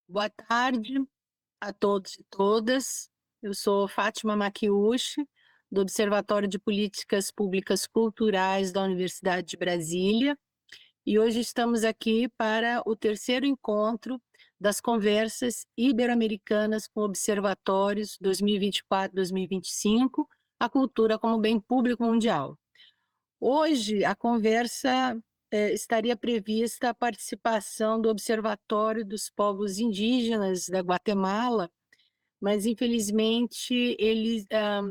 Boa tarde a todos e todas. Eu sou Fátima Maquiuchi, do Observatório de Políticas Públicas Culturais da Universidade de Brasília, e hoje estamos aqui para o terceiro encontro das Conversas Ibero-Americanas com Observatórios 2024-2025, a cultura como bem público mundial. Hoje, a conversa estaria prevista a participação do Observatório dos Povos Indígenas da Guatemala, mas infelizmente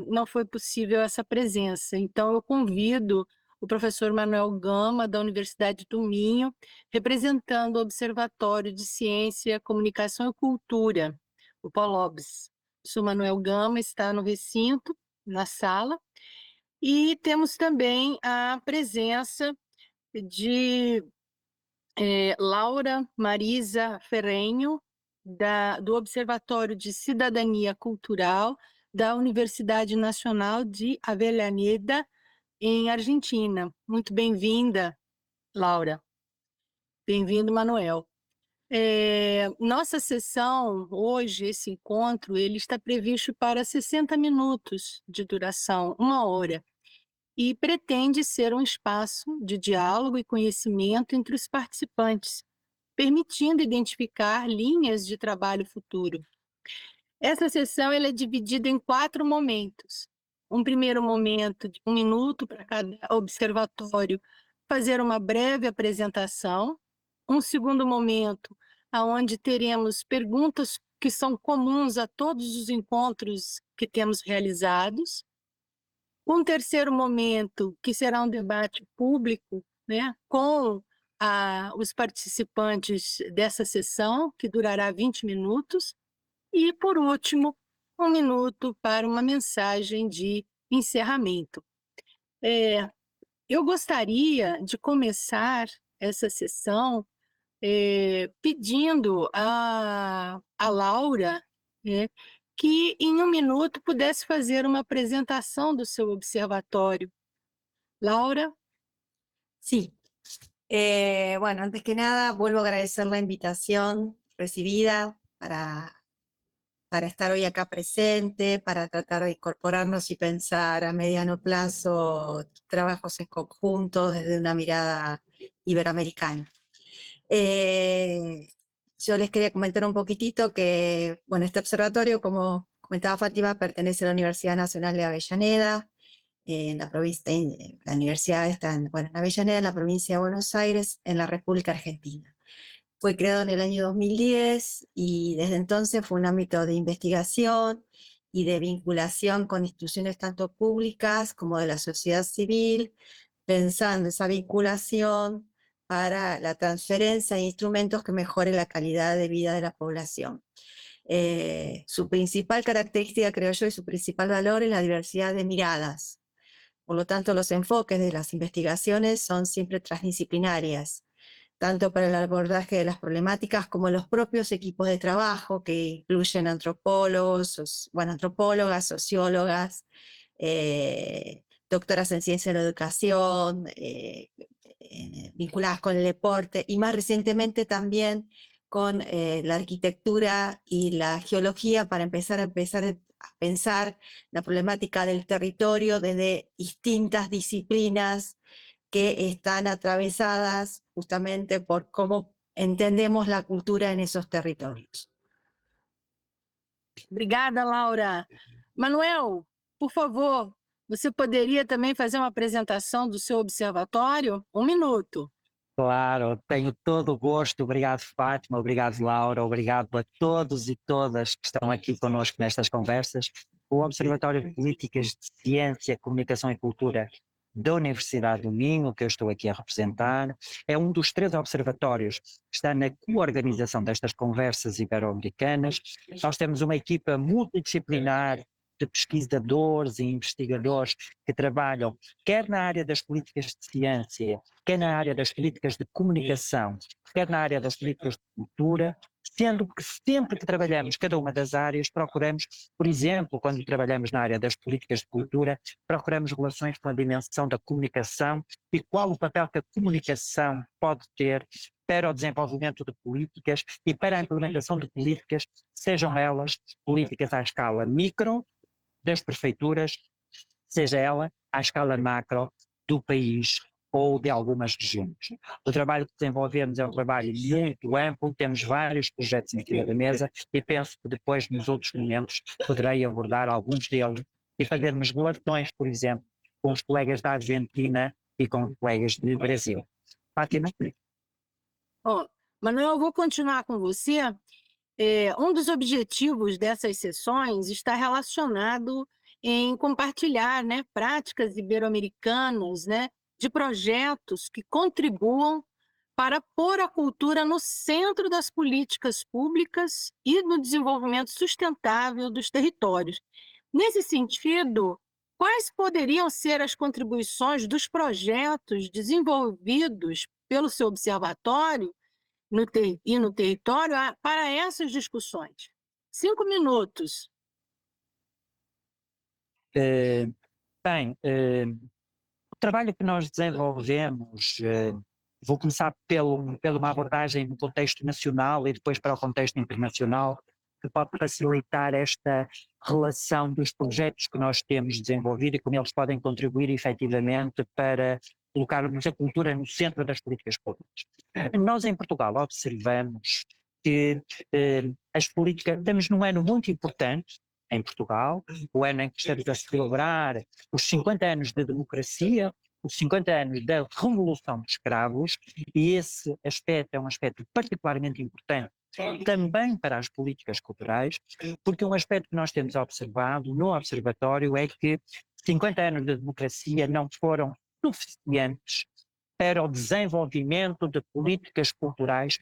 não foi possível essa presença. Então, eu convido o professor Manuel Gama, da Universidade do Minho, representando o Observatório de Ciência, Comunicação e Cultura, o POLOBS. O senhor Manuel Gama está no recinto, na sala, e temos também a presença de Laura Marisa Ferrenho, do Observatório de Cidadania Cultural da Universidade Nacional de Avellaneda, em Argentina. Muito bem-vinda, Laura. Bem-vindo, Manuel. Nossa sessão, hoje, esse encontro, ele está previsto para 60 minutos de duração, 1 hora, e pretende ser um espaço de diálogo e conhecimento entre os participantes, permitindo identificar linhas de trabalho futuro. Essa sessão ela é dividida em 4 momentos. Um primeiro momento de 1 minuto para cada observatório fazer uma breve apresentação. Um segundo momento, onde teremos perguntas que são comuns a todos os encontros que temos realizados. Um terceiro momento, que será um debate público, né, com os participantes dessa sessão, que durará 20 minutos. E, por último, 1 minuto para uma mensagem de encerramento. Eu gostaria de começar essa sessão pedindo a Laura, né, que em 1 minuto pudesse fazer uma apresentação do seu observatório. Laura? Sí. Bueno, antes que nada, vuelvo a agradecer la invitación recibida para estar hoy acá presente, para tratar de incorporarnos y pensar a mediano plazo trabajos en conjunto desde una mirada iberoamericana. Yo les quería comentar un poquitito que, bueno, este observatorio, como comentaba Fátima, pertenece a la Universidad Nacional de Avellaneda, en la provincia, la universidad está en Avellaneda, en la provincia de Buenos Aires, en la República Argentina. Fue creado en el año 2010 y desde entonces fue un ámbito de investigación y de vinculación con instituciones tanto públicas como de la sociedad civil, pensando esa vinculación para la transferencia de instrumentos que mejoren la calidad de vida de la población. Su principal característica, creo yo, y su principal valor es la diversidad de miradas. Por lo tanto, los enfoques de las investigaciones son siempre transdisciplinarias, tanto para el abordaje de las problemáticas como los propios equipos de trabajo, que incluyen antropólogos, antropólogas, sociólogas, doctoras en ciencia de la educación, vinculadas con el deporte, y más recientemente también con la arquitectura y la geología para empezar a pensar la problemática del territorio desde distintas disciplinas que están atravesadas justamente por cómo entendemos la cultura en esos territorios. Obrigada, Laura. Manuel, por favor, você poderia também fazer uma apresentação do seu observatório? 1 minuto. Claro, tenho todo o gosto. Obrigado, Fátima, obrigado, Laura, obrigado a todos e todas que estão aqui conosco nestas conversas. O Observatório de Políticas de Ciência, Comunicação e Cultura da Universidade do Minho, que eu estou aqui a representar, é um dos 3 observatórios que está na coorganização destas conversas ibero-americanas. Nós temos uma equipa multidisciplinar de pesquisadores e investigadores que trabalham quer na área das políticas de ciência, quer na área das políticas de comunicação, quer na área das políticas de cultura, sendo que sempre que trabalhamos cada uma das áreas, procuramos, por exemplo, quando trabalhamos na área das políticas de cultura, procuramos relações com a dimensão da comunicação e qual o papel que a comunicação pode ter para o desenvolvimento de políticas e para a implementação de políticas, sejam elas políticas à escala micro das prefeituras, seja ela à escala macro do país ou de algumas regiões. O trabalho que desenvolvemos é um trabalho muito amplo, temos vários projetos em cima da mesa e penso que depois, nos outros momentos, poderei abordar alguns deles e fazermos relações, por exemplo, com os colegas da Argentina e com os colegas do Brasil. Fátima? Bom, Manuel, eu vou continuar com você. Um dos objetivos dessas sessões está relacionado em compartilhar, né, práticas ibero-americanas, né, de projetos que contribuam para pôr a cultura no centro das políticas públicas e no desenvolvimento sustentável dos territórios. Nesse sentido, quais poderiam ser as contribuições dos projetos desenvolvidos pelo seu observatório e no território para essas discussões? 5 minutos. O trabalho que nós desenvolvemos, vou começar pela uma abordagem no contexto nacional e depois para o contexto internacional, que pode facilitar esta relação dos projetos que nós temos desenvolvido e como eles podem contribuir efetivamente para colocarmos a cultura no centro das políticas públicas. Nós em Portugal observamos que as políticas, estamos num ano muito importante em Portugal, o ano em que estamos a celebrar os 50 anos da democracia, os 50 anos da Revolução dos Escravos, e esse aspecto é um aspecto particularmente importante também para as políticas culturais, porque um aspecto que nós temos observado no Observatório é que 50 anos de democracia não foram suficientes para o desenvolvimento de políticas culturais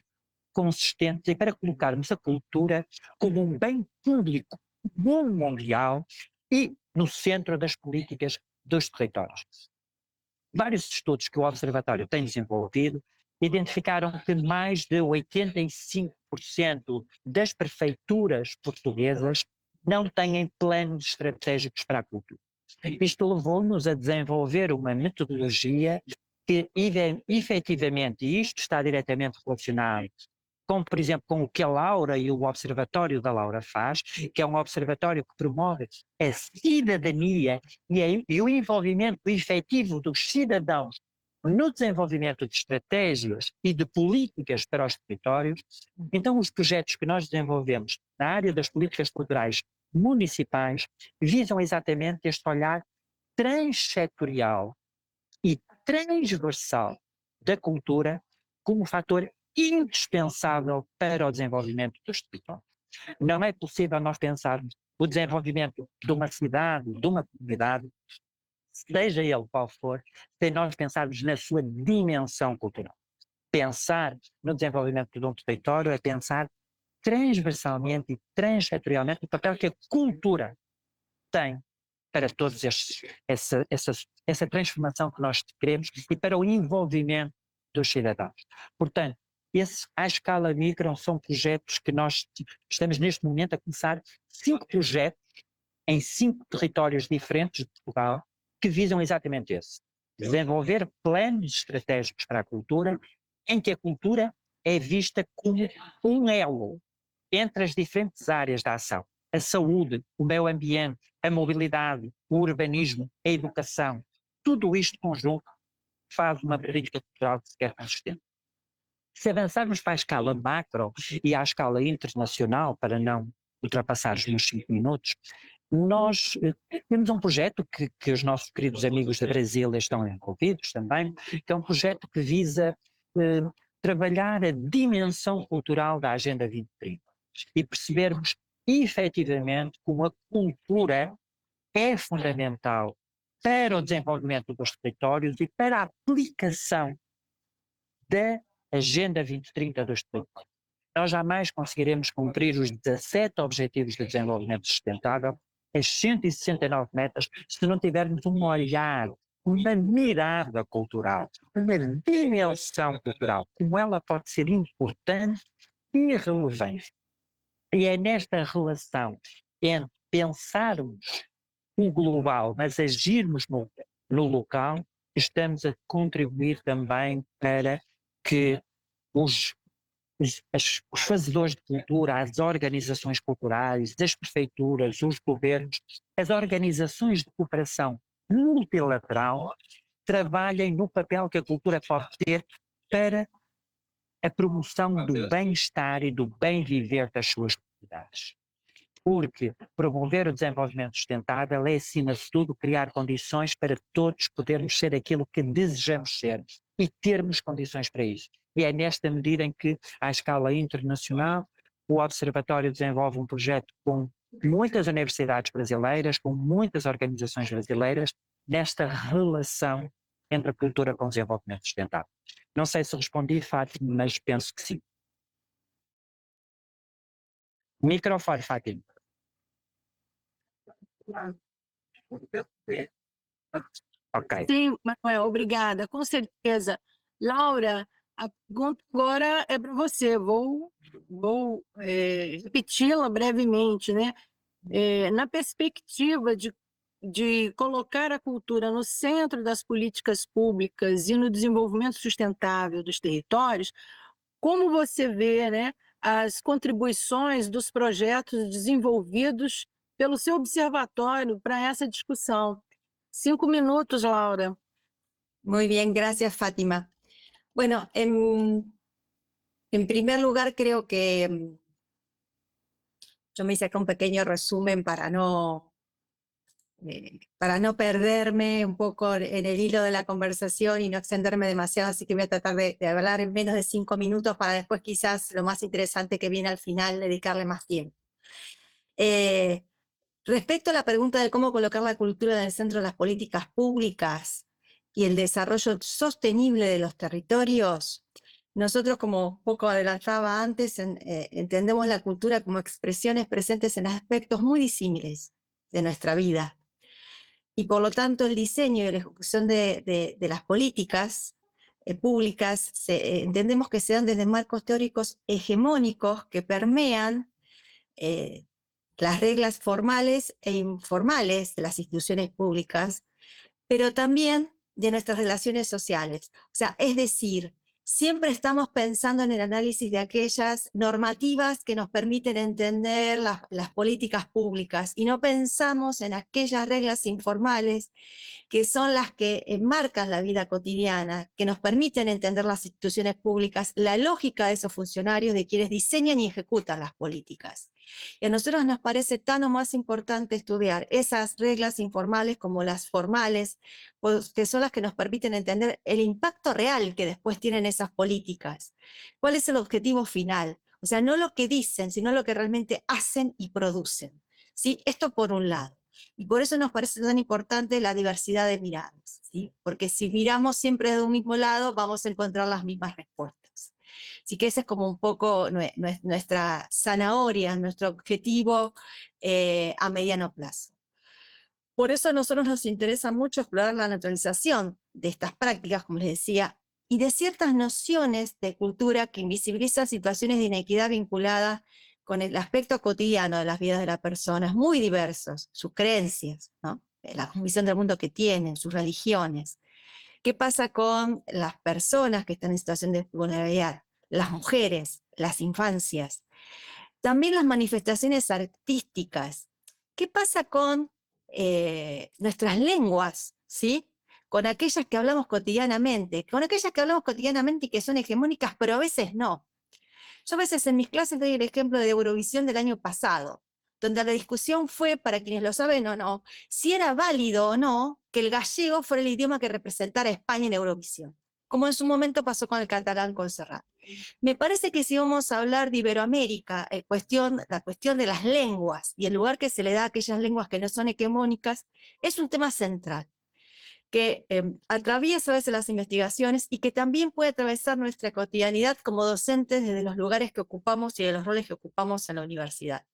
consistentes e para colocarmos a cultura como um bem público, bom mundial e no centro das políticas dos territórios. Vários estudos que o Observatório tem desenvolvido identificaram que mais de 85% das prefeituras portuguesas não têm planos estratégicos para a cultura. Isto levou-nos a desenvolver uma metodologia que, efetivamente, e isto está diretamente relacionado com, por exemplo, com o que a Laura e o Observatório da Laura faz, que é um observatório que promove a cidadania e o envolvimento efetivo dos cidadãos no desenvolvimento de estratégias e de políticas para os territórios. Então, os projetos que nós desenvolvemos na área das políticas culturais municipais visam exatamente este olhar transsetorial e transversal da cultura como fator indispensável para o desenvolvimento dos territórios. Não é possível nós pensarmos o desenvolvimento de uma cidade, de uma comunidade, seja ele qual for, sem nós pensarmos na sua dimensão cultural. Pensar no desenvolvimento de um território é pensar transversalmente e transsetorialmente o papel que a cultura tem para todos essa transformação que nós queremos e para o envolvimento dos cidadãos. Portanto, à escala micro são projetos que nós estamos neste momento a começar 5 projetos em 5 territórios diferentes de Portugal que visam exatamente esse. Desenvolver planos estratégicos para a cultura em que a cultura é vista como um elo entre as diferentes áreas da ação. A saúde, o meio ambiente, a mobilidade, o urbanismo, a educação, tudo isto conjunto faz uma política cultural que se quer consistente. Se avançarmos para a escala macro e à escala internacional, para não ultrapassar os meus 5 minutos, nós temos um projeto que os nossos queridos amigos do Brasil estão envolvidos também, que é um projeto que visa trabalhar a dimensão cultural da Agenda 2030 e percebermos efetivamente como a cultura é fundamental para o desenvolvimento dos territórios e para a aplicação da Agenda 2030 dos territórios. Nós jamais conseguiremos cumprir os 17 Objetivos de Desenvolvimento Sustentável, as 169 metas, se não tivermos um olhar, uma mirada cultural, uma dimensão cultural, como ela pode ser importante e relevante. E é nesta relação entre pensarmos o global, mas agirmos no local, estamos a contribuir também para que os fazedores de cultura, as organizações culturais, as prefeituras, os governos, as organizações de cooperação multilateral trabalhem no papel que a cultura pode ter para a promoção do bem-estar e do bem viver das suas comunidades. Porque promover o desenvolvimento sustentável é, acima de tudo, criar condições para todos podermos ser aquilo que desejamos ser e termos condições para isso. E é nesta medida em que, à escala internacional, o Observatório desenvolve um projeto com muitas universidades brasileiras, com muitas organizações brasileiras, nesta relação entre a cultura com o desenvolvimento sustentável. Não sei se respondi, Fátima, mas penso que sim. Microfone, Fátima. Ok. Sim, Manuel, obrigada, com certeza. Laura, a pergunta agora é para você, vou repeti-la brevemente, né? Na perspectiva de colocar a cultura no centro das políticas públicas e no desenvolvimento sustentável dos territórios, como você vê, né, as contribuições dos projetos desenvolvidos pelo seu observatório para essa discussão? 5 minutos, Laura. Muy bien, gracias, Fátima. Bueno, en primer lugar, creo que yo me hice acá un pequeño resumen para no perderme un poco en el hilo de la conversación y no extenderme demasiado, así que voy a tratar de hablar en menos de 5 minutos para después quizás lo más interesante que viene al final, dedicarle más tiempo. Respecto a la pregunta de cómo colocar la cultura en el centro de las políticas públicas y el desarrollo sostenible de los territorios, nosotros, como poco adelantaba antes, entendemos la cultura como expresiones presentes en aspectos muy disímiles de nuestra vida. Y por lo tanto el diseño y la ejecución de las políticas públicas entendemos que se dan desde marcos teóricos hegemónicos que permean las reglas formales e informales de las instituciones públicas, pero también de nuestras relaciones sociales. O sea, es decir, siempre estamos pensando en el análisis de aquellas normativas que nos permiten entender las políticas públicas y no pensamos en aquellas reglas informales que son las que enmarcan la vida cotidiana, que nos permiten entender las instituciones públicas, la lógica de esos funcionarios, de quienes diseñan y ejecutan las políticas. Y a nosotros nos parece tan o más importante estudiar esas reglas informales como las formales, que son las que nos permiten entender el impacto real que después tienen esas políticas. ¿Cuál es el objetivo final? O sea, no lo que dicen, sino lo que realmente hacen y producen. ¿Sí? Esto por un lado. Y por eso nos parece tan importante la diversidad de miradas, ¿sí? Porque si miramos siempre de un mismo lado, vamos a encontrar las mismas respuestas. Así que ese es como un poco nuestra zanahoria, nuestro objetivo a mediano plazo. Por eso a nosotros nos interesa mucho explorar la naturalización de estas prácticas, como les decía, y de ciertas nociones de cultura que invisibilizan situaciones de inequidad vinculadas con el aspecto cotidiano de las vidas de las personas, muy diversos, sus creencias, ¿no? La visión del mundo que tienen, sus religiones. ¿Qué pasa con las personas que están en situación de vulnerabilidad? Las mujeres, las infancias. También las manifestaciones artísticas. ¿Qué pasa con nuestras lenguas, ¿sí? Con aquellas que hablamos cotidianamente, y que son hegemónicas, pero a veces no. Yo a veces en mis clases doy el ejemplo de Eurovisión del año pasado, donde la discusión fue, para quienes lo saben o no, si era válido o no que el gallego fuera el idioma que representara a España en Eurovisión, como en su momento pasó con el catalán con Serrat. Me parece que si vamos a hablar de Iberoamérica, la cuestión de las lenguas y el lugar que se le da a aquellas lenguas que no son hegemónicas, es un tema central, que atraviesa a veces las investigaciones y que también puede atravesar nuestra cotidianidad como docentes desde los lugares que ocupamos y de los roles que ocupamos en la universidad.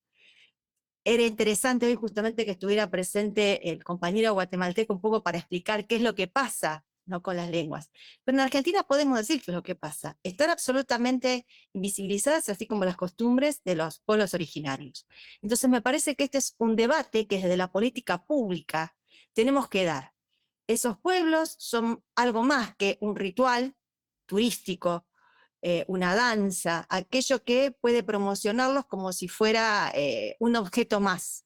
Era interesante hoy justamente que estuviera presente el compañero guatemalteco un poco para explicar qué es lo que pasa, ¿no?, con las lenguas. Pero en Argentina podemos decir qué es lo que pasa. Están absolutamente invisibilizadas, así como las costumbres de los pueblos originarios. Entonces me parece que este es un debate que desde la política pública tenemos que dar. Esos pueblos son algo más que un ritual turístico una danza, aquello que puede promocionarlos como si fuera un objeto más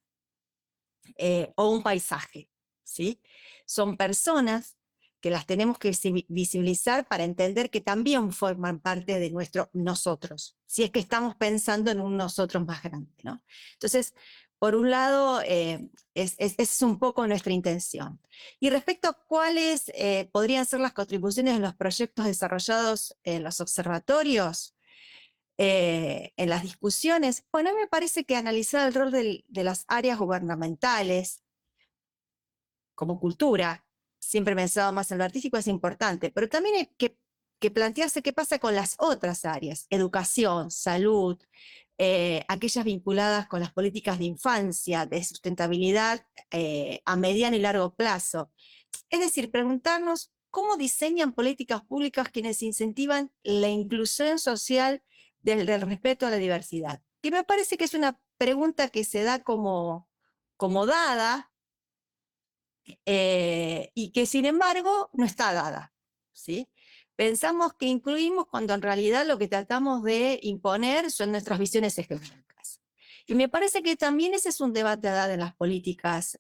o un paisaje, ¿sí? Son personas que las tenemos que visibilizar para entender que también forman parte de nuestro nosotros, si es que estamos pensando en un nosotros más grande, ¿no? Entonces, por un lado, es un poco nuestra intención. Y respecto a cuáles podrían ser las contribuciones de los proyectos desarrollados en los observatorios, en las discusiones, bueno, a mí me parece que analizar el rol de las áreas gubernamentales como cultura, siempre pensado más en lo artístico, es importante, pero también hay que plantearse qué pasa con las otras áreas, educación, salud, aquellas vinculadas con las políticas de infancia, de sustentabilidad a mediano y largo plazo. Es decir, preguntarnos cómo diseñan políticas públicas quienes incentivan la inclusión social del respeto a la diversidad. Que me parece que es una pregunta que se da como dada, y que sin embargo no está dada, ¿sí? Pensamos que incluimos cuando en realidad lo que tratamos de imponer son nuestras visiones hegemónicas. Y me parece que también ese es un debate a dar en las políticas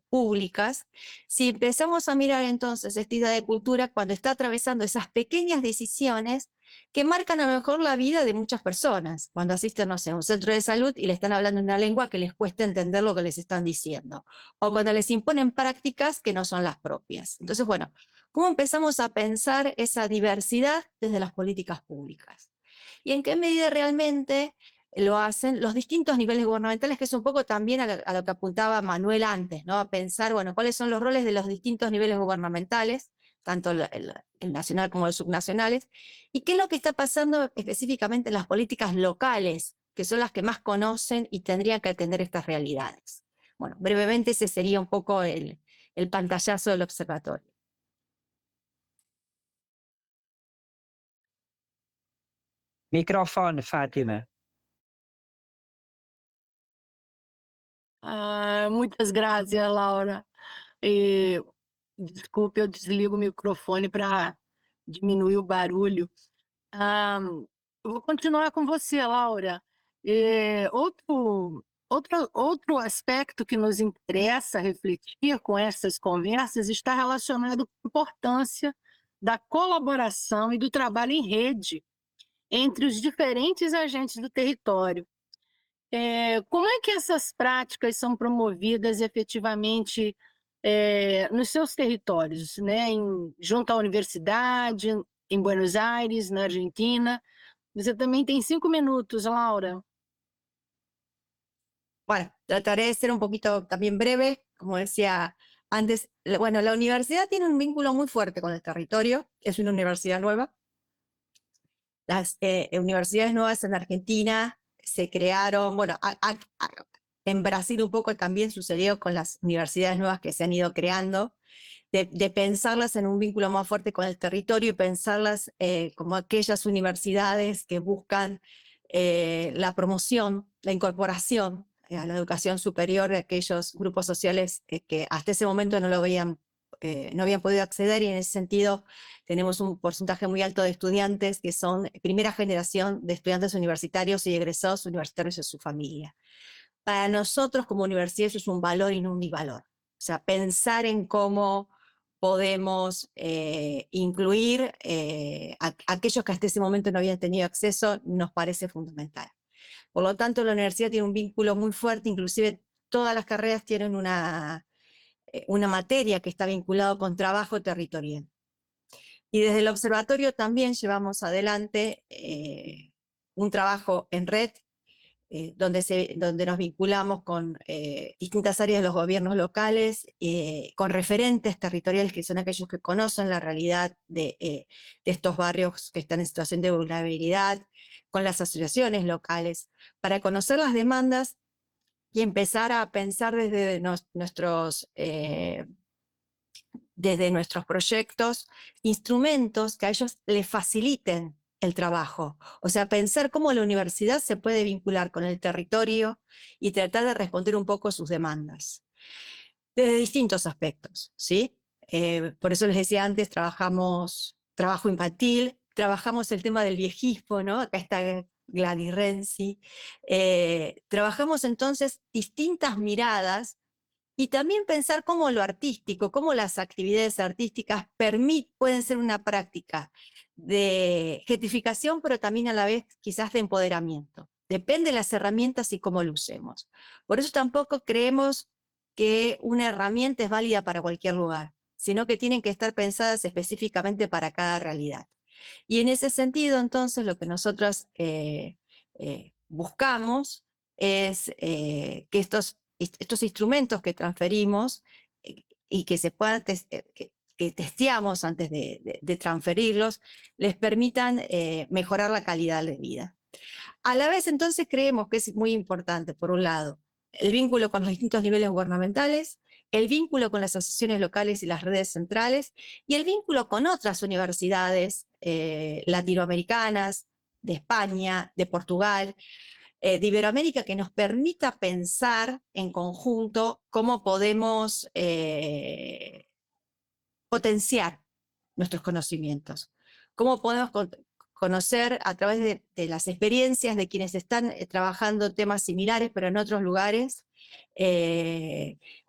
públicas. Si empezamos a mirar entonces esta idea de cultura cuando está atravesando esas pequeñas decisiones que marcan a lo mejor la vida de muchas personas, cuando asisten, no sé, a un centro de salud y le están hablando en una lengua que les cuesta entender lo que les están diciendo, o cuando les imponen prácticas que no son las propias. Entonces, bueno, ¿cómo empezamos a pensar esa diversidad desde las políticas públicas? ¿Y en qué medida realmente lo hacen los distintos niveles gubernamentales, que es un poco también a lo que apuntaba Manuel antes, ¿no? A pensar, bueno, cuáles son los roles de los distintos niveles gubernamentales, tanto el nacional como los subnacionales, y qué es lo que está pasando específicamente en las políticas locales, que son las que más conocen y tendrían que atender estas realidades. Bueno, brevemente ese sería un poco el pantallazo del observatorio. Microfone, Fátima. Muitas graças, Laura. Desculpe, eu desligo o microfone para diminuir o barulho. Eu vou continuar com você, Laura. Outro aspecto que nos interessa refletir com essas conversas está relacionado com a importância da colaboração e do trabalho em rede entre os diferentes agentes do território. Como é que essas práticas são promovidas efetivamente nos seus territórios, né? Junto à universidade, em Buenos Aires, na Argentina? Você também tem 5 minutos, Laura. Bueno, trataré de ser un poquito también breve, como decía antes. Bueno, la universidad tiene un vínculo muy fuerte con el territorio, es una universidad nueva. Las universidades nuevas en Argentina se crearon, bueno, en Brasil un poco también sucedió con las universidades nuevas que se han ido creando, de pensarlas en un vínculo más fuerte con el territorio y pensarlas como aquellas universidades que buscan la promoción, la incorporación a la educación superior de aquellos grupos sociales que hasta ese momento no habían podido acceder, y en ese sentido tenemos un porcentaje muy alto de estudiantes que son primera generación de estudiantes universitarios y egresados universitarios de su familia. Para nosotros como universidad eso es un valor y no un bivalor. O sea, pensar en cómo podemos incluir a aquellos que hasta ese momento no habían tenido acceso nos parece fundamental. Por lo tanto, la universidad tiene un vínculo muy fuerte, inclusive todas las carreras tienen una materia que está vinculada con trabajo territorial. Y desde el observatorio también llevamos adelante un trabajo en red, donde nos vinculamos con distintas áreas de los gobiernos locales, con referentes territoriales que son aquellos que conocen la realidad de estos barrios que están en situación de vulnerabilidad, con las asociaciones locales, para conocer las demandas y empezar a pensar desde nuestros proyectos instrumentos que a ellos les faciliten el trabajo. O sea, pensar cómo la universidad se puede vincular con el territorio y tratar de responder un poco sus demandas. Desde distintos aspectos, ¿sí? Por eso les decía antes, trabajamos trabajo infantil, trabajamos el tema del viejismo, ¿no? Acá está Gladys Renzi. Trabajamos entonces distintas miradas y también pensar cómo lo artístico, cómo las actividades artísticas pueden ser una práctica de gentrificación, pero también a la vez quizás de empoderamiento. Depende de las herramientas y cómo lo usemos. Por eso tampoco creemos que una herramienta es válida para cualquier lugar, sino que tienen que estar pensadas específicamente para cada realidad. Y en ese sentido, entonces, lo que nosotros buscamos es que estos instrumentos que transferimos y que se puedan que testeamos antes de transferirlos, les permitan mejorar la calidad de vida. A la vez, entonces, creemos que es muy importante, por un lado, el vínculo con los distintos niveles gubernamentales, el vínculo con las asociaciones locales y las redes centrales, y el vínculo con otras universidades latinoamericanas, de España, de Portugal, de Iberoamérica, que nos permita pensar en conjunto cómo podemos potenciar nuestros conocimientos, cómo podemos conocer a través de las experiencias de quienes están trabajando temas similares, pero en otros lugares,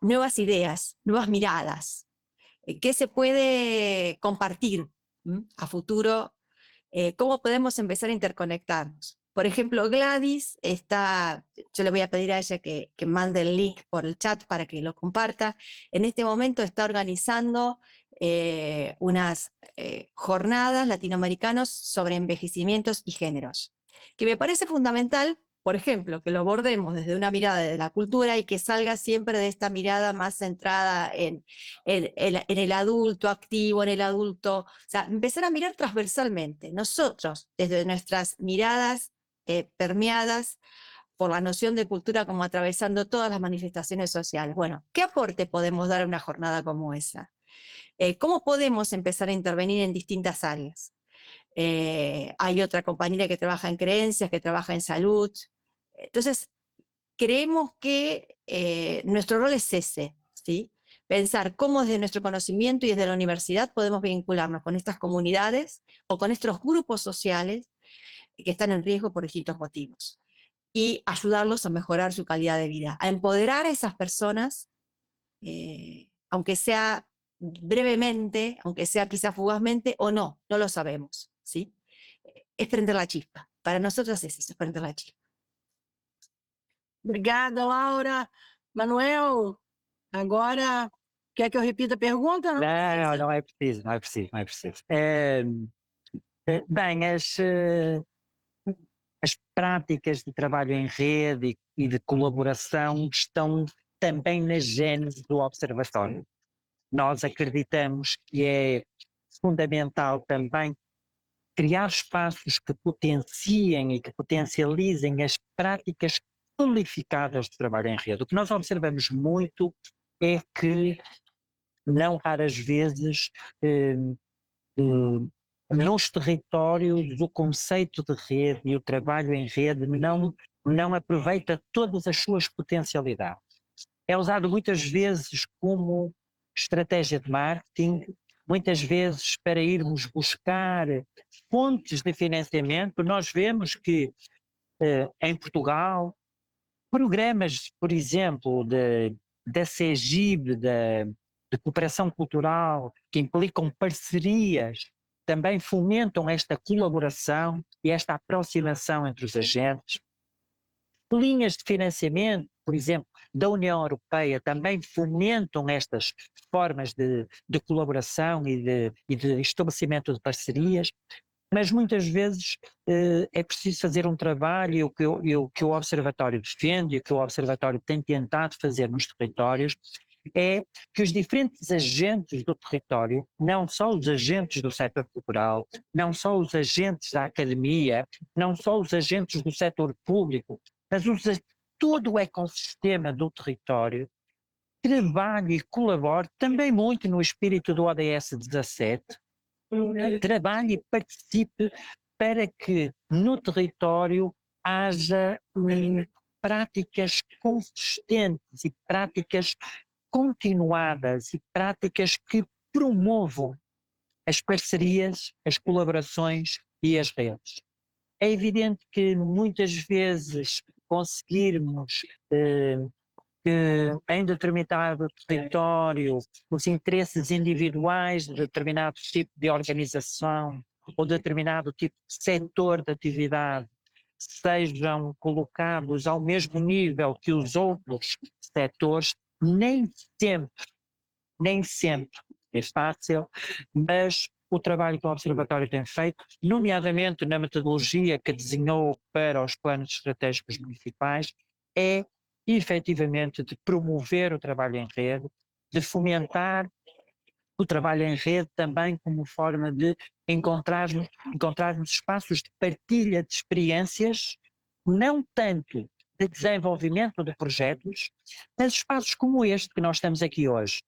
nuevas ideas, nuevas miradas, qué se puede compartir a futuro, cómo podemos empezar a interconectarnos. Por ejemplo, Gladys yo le voy a pedir a ella que mande el link por el chat para que lo comparta. En este momento está organizando unas jornadas latinoamericanas sobre envejecimientos y géneros, que me parece fundamental, por ejemplo, que lo abordemos desde una mirada de la cultura y que salga siempre de esta mirada más centrada en el adulto activo, en el adulto, o sea, empezar a mirar transversalmente, nosotros, desde nuestras miradas permeadas por la noción de cultura como atravesando todas las manifestaciones sociales. Bueno, ¿qué aporte podemos dar a una jornada como esa? ¿Cómo podemos empezar a intervenir en distintas áreas? Hay otra compañera que trabaja en creencias, que trabaja en salud. Entonces, creemos que nuestro rol es ese, ¿sí? Pensar cómo desde nuestro conocimiento y desde la universidad podemos vincularnos con estas comunidades o con estos grupos sociales que están en riesgo por distintos motivos y ayudarlos a mejorar su calidad de vida, a empoderar a esas personas, aunque sea brevemente, aunque sea quizás fugazmente o no, no lo sabemos, ¿sí? Es prender la chispa. Para nosotros es eso, es prender la chispa. Obrigada, Laura. Manuel, agora quer que eu repita a pergunta? Não? Não é preciso, não é preciso, não é preciso. Bem, as práticas de trabalho em rede e de colaboração estão também na gênese do observatório. Nós acreditamos que é fundamental também criar espaços que potenciem e que potencializem as práticas qualificadas de trabalho em rede. O que nós observamos muito é que, não raras vezes, nos territórios, o conceito de rede e o trabalho em rede não aproveita todas as suas potencialidades. É usado muitas vezes como estratégia de marketing, muitas vezes para irmos buscar fontes de financiamento. Nós vemos que em Portugal, programas, por exemplo, da CEGIB, de cooperação cultural, que implicam parcerias, também fomentam esta colaboração e esta aproximação entre os agentes. Linhas de financiamento, por exemplo, da União Europeia, também fomentam estas formas de colaboração e de estabelecimento de parcerias, mas muitas vezes é preciso fazer um trabalho, e o que o Observatório defende, e o que o Observatório tem tentado fazer nos territórios, é que os diferentes agentes do território, não só os agentes do setor cultural, não só os agentes da academia, não só os agentes do setor público, mas todo o ecossistema do território trabalhe e colabore também muito no espírito do ODS 17, trabalhe e participe para que no território haja práticas consistentes e práticas continuadas e práticas que promovam as parcerias, as colaborações e as redes. É evidente que muitas vezes conseguirmos que em determinado território os interesses individuais de determinado tipo de organização ou determinado tipo de setor de atividade sejam colocados ao mesmo nível que os outros setores, nem sempre é fácil, mas o trabalho que o Observatório tem feito, nomeadamente na metodologia que desenhou para os planos estratégicos municipais, é efetivamente de promover o trabalho em rede, de fomentar o trabalho em rede também como forma de encontrarmos espaços de partilha de experiências, não tanto de desenvolvimento de projetos, mas espaços como este que nós estamos aqui hoje.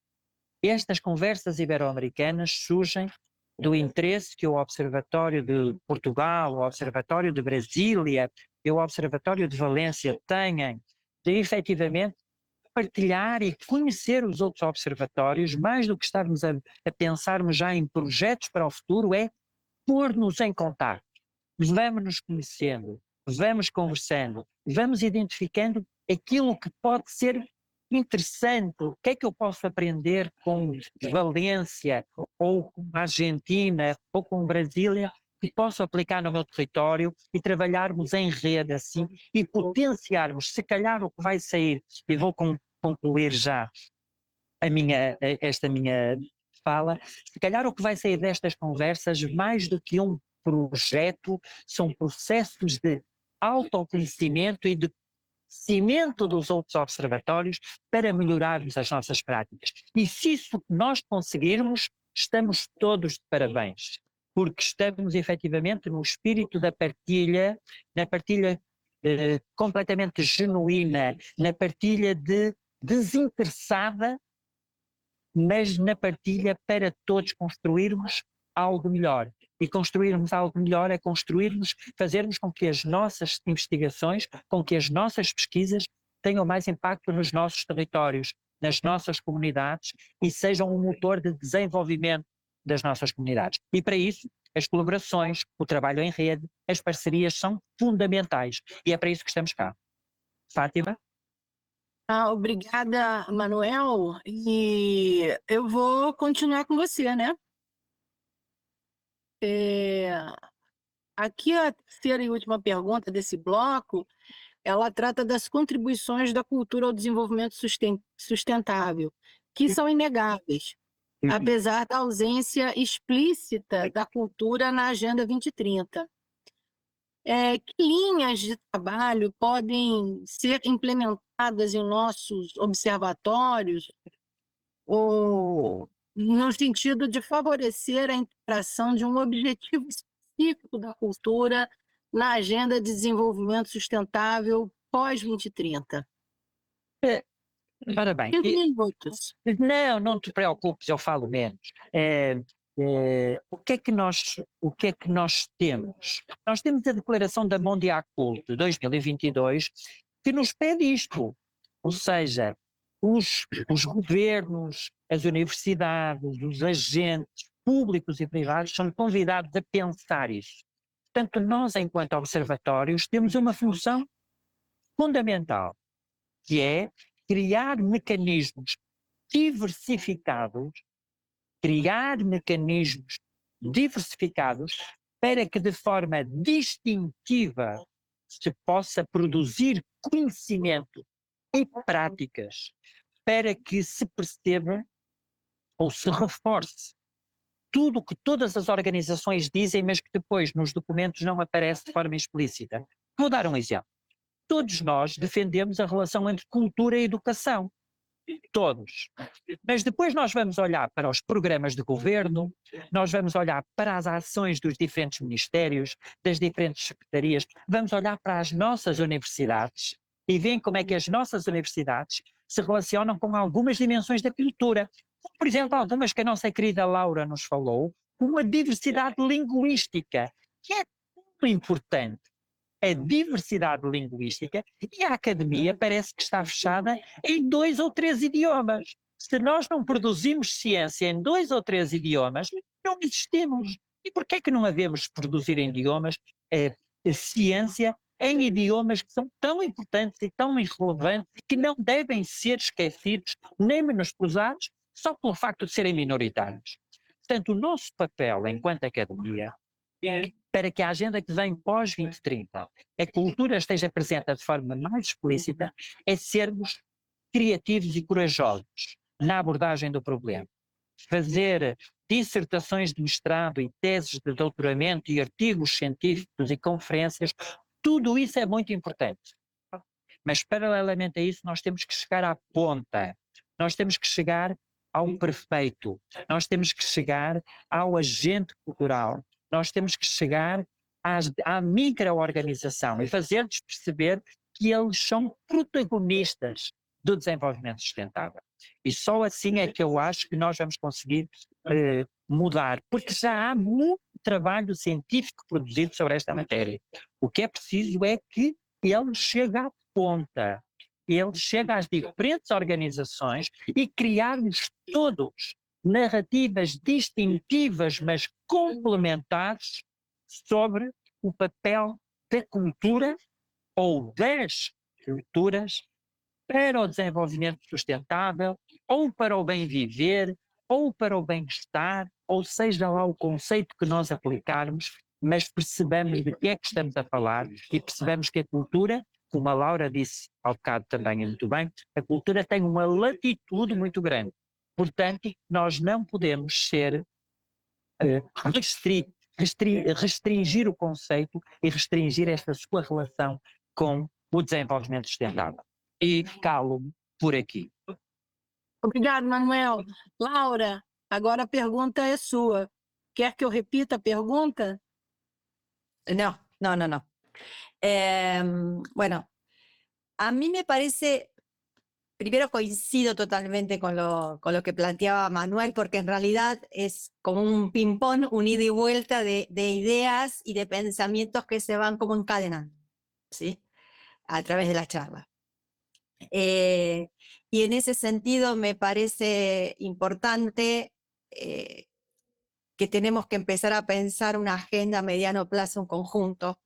Estas conversas ibero-americanas surgem do interesse que o Observatório de Portugal, o Observatório de Brasília e o Observatório de Valência têm de efetivamente partilhar e conhecer os outros observatórios, mais do que estarmos a pensarmos já em projetos para o futuro, é pôr-nos em contato. Vamos nos conhecendo, vamos conversando, vamos identificando aquilo que pode ser interessante, o que é que eu posso aprender com Valência, ou com a Argentina, ou com Brasília, que posso aplicar no meu território e trabalharmos em rede assim e potenciarmos, se calhar o que vai sair, e vou concluir já esta minha fala, se calhar o que vai sair destas conversas, mais do que um projeto, são processos de autoconhecimento e de cimento dos outros observatórios para melhorarmos as nossas práticas. E se isso nós conseguirmos, estamos todos de parabéns, porque estamos efetivamente no espírito da partilha, na partilha completamente genuína, na partilha desinteressada, mas na partilha para todos construirmos algo melhor. E construirmos algo melhor é fazermos com que as nossas investigações, com que as nossas pesquisas tenham mais impacto nos nossos territórios, nas nossas comunidades e sejam um motor de desenvolvimento das nossas comunidades. E para isso, as colaborações, o trabalho em rede, as parcerias são fundamentais. E é para isso que estamos cá. Fátima? Obrigada, Manuel. E eu vou continuar com você, né? Aqui a terceira e última pergunta desse bloco, ela trata das contribuições da cultura ao desenvolvimento sustentável, que são inegáveis, apesar da ausência explícita da cultura na Agenda 2030. Que linhas de trabalho podem ser implementadas em nossos observatórios ou no sentido de favorecer a integração de um objetivo específico da cultura na Agenda de Desenvolvimento Sustentável pós-2030? Ora bem, 5 minutos. não te preocupes, eu falo menos. O que é que nós temos? Nós temos a Declaração da Mondiacult de 2022 que nos pede isto, ou seja, os governos, as universidades, os agentes públicos e privados são convidados a pensar isso. Portanto, nós, enquanto observatórios, temos uma função fundamental, que é criar mecanismos diversificados para que de forma distintiva se possa produzir conhecimento e práticas para que se perceba ou se reforce tudo o que todas as organizações dizem, mas que depois nos documentos não aparece de forma explícita. Vou dar um exemplo. Todos nós defendemos a relação entre cultura e educação. Todos. Mas depois nós vamos olhar para os programas de governo, nós vamos olhar para as ações dos diferentes ministérios, das diferentes secretarias, vamos olhar para as nossas universidades e veem como é que as nossas universidades se relacionam com algumas dimensões da cultura. Por exemplo, algumas que a nossa querida Laura nos falou, como a diversidade linguística, que é muito importante. A diversidade linguística, e a academia parece que está fechada em 2 ou 3 idiomas. Se nós não produzimos ciência em 2 ou 3 idiomas, não existimos. E por que é que não havemos produzir em idiomas ciência em idiomas que são tão importantes e tão irrelevantes e que não devem ser esquecidos nem menosprezados só pelo facto de serem minoritários? Portanto, o nosso papel enquanto academia para que a agenda que vem pós-2030, a cultura esteja presente de forma mais explícita, é sermos criativos e corajosos na abordagem do problema. Fazer dissertações de mestrado e teses de doutoramento e artigos científicos e conferências, tudo isso é muito importante. Mas, paralelamente a isso, nós temos que chegar à ponta, nós temos que chegar ao perfeito, nós temos que chegar ao agente cultural, nós temos que chegar à micro-organização e fazer-lhes perceber que eles são protagonistas do desenvolvimento sustentável. E só assim é que eu acho que nós vamos conseguir mudar, porque já há muito trabalho científico produzido sobre esta matéria. O que é preciso é que ele chegue à ponta, ele chegue às diferentes organizações e criarmos todos narrativas distintivas, mas complementares sobre o papel da cultura ou das culturas para o desenvolvimento sustentável, ou para o bem viver, ou para o bem-estar, ou seja lá o conceito que nós aplicarmos, mas percebamos de que é que estamos a falar e percebemos que a cultura, como a Laura disse ao bocado também muito bem, a cultura tem uma latitude muito grande. Portanto, nós não podemos ser restringir o conceito e restringir esta sua relação com o desenvolvimento sustentável. E calo-me por aqui. Obrigado, Manuel. Laura, agora a pergunta é sua. Quer que eu repita a pergunta? No, no, no, no. Bueno, a mí me parece, primero coincido totalmente con lo que planteaba Manuel, porque en realidad es como un ping-pong, un ida y vuelta de ideas y de pensamientos que se van como encadenando, ¿sí? A través de la charla. Y en ese sentido me parece importante que tenemos que empezar a pensar una agenda a mediano plazo en conjunto,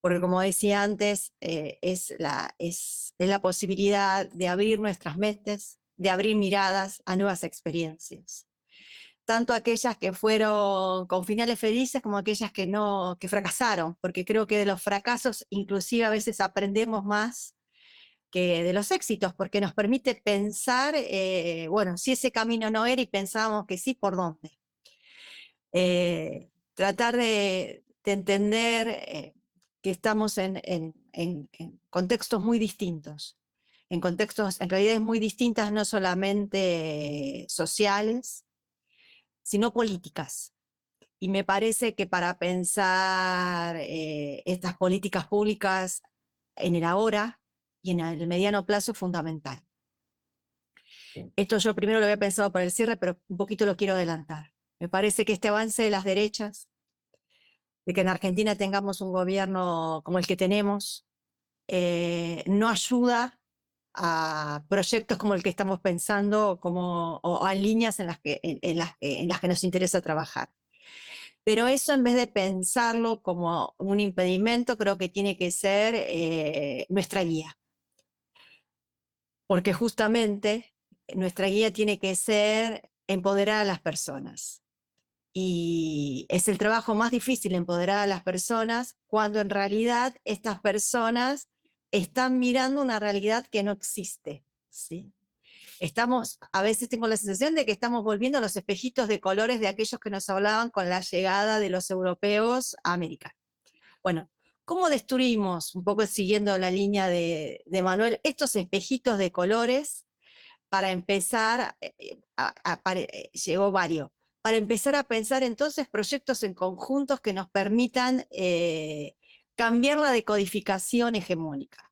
porque como decía antes, es la posibilidad de abrir nuestras mentes, de abrir miradas a nuevas experiencias. Tanto aquellas que fueron con finales felices como aquellas que fracasaron, porque creo que de los fracasos inclusive a veces aprendemos más que de los éxitos, porque nos permite pensar, bueno, si ese camino no era y pensábamos que sí, ¿por dónde? Tratar de entender que estamos en contextos muy distintos, en contextos, en realidades muy distintas, no solamente sociales, sino políticas. Y me parece que para pensar estas políticas públicas en el ahora y en el mediano plazo es fundamental. Esto yo primero lo había pensado para el cierre, pero un poquito lo quiero adelantar. Me parece que este avance de las derechas, de que en Argentina tengamos un gobierno como el que tenemos, no ayuda a proyectos como el que estamos pensando o a líneas en las que nos interesa trabajar. Pero eso, en vez de pensarlo como un impedimento, creo que tiene que ser nuestra guía. Porque justamente nuestra guía tiene que ser empoderar a las personas. Y es el trabajo más difícil empoderar a las personas cuando en realidad estas personas están mirando una realidad que no existe, ¿sí? A veces tengo la sensación de que estamos volviendo a los espejitos de colores de aquellos que nos hablaban con la llegada de los europeos a América. Bueno, ¿cómo destruimos, un poco siguiendo la línea de Manuel, estos espejitos de colores para empezar, llegó varios, para empezar a pensar entonces proyectos en conjuntos que nos permitan cambiar la decodificación hegemónica?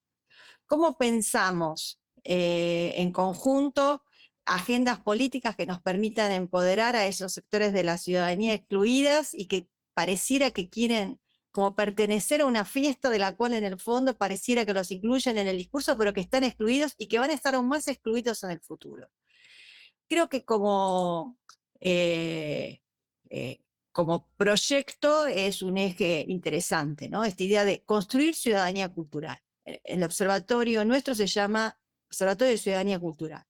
¿Cómo pensamos en conjunto agendas políticas que nos permitan empoderar a esos sectores de la ciudadanía excluidas y que pareciera que quieren como pertenecer a una fiesta de la cual en el fondo pareciera que los incluyen en el discurso, pero que están excluidos y que van a estar aún más excluidos en el futuro? Creo que como como proyecto es un eje interesante, ¿no? Esta idea de construir ciudadanía cultural. El observatorio nuestro se llama Observatorio de Ciudadanía Cultural,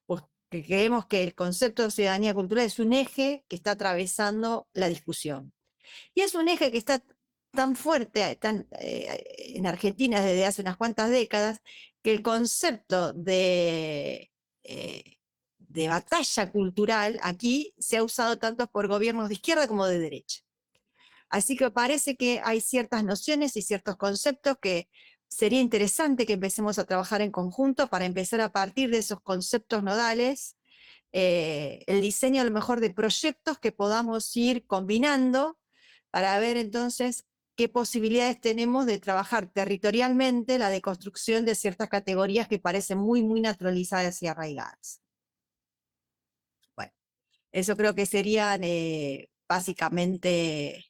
porque creemos que el concepto de ciudadanía cultural es un eje que está atravesando la discusión. Y es un eje que está tan fuerte en Argentina desde hace unas cuantas décadas, que el concepto de batalla cultural aquí se ha usado tanto por gobiernos de izquierda como de derecha. Así que parece que hay ciertas nociones y ciertos conceptos que sería interesante que empecemos a trabajar en conjunto para empezar a partir de esos conceptos nodales el diseño a lo mejor de proyectos que podamos ir combinando para ver entonces qué posibilidades tenemos de trabajar territorialmente la deconstrucción de ciertas categorías que parecen muy, muy naturalizadas y arraigadas. Bueno, eso creo que serían básicamente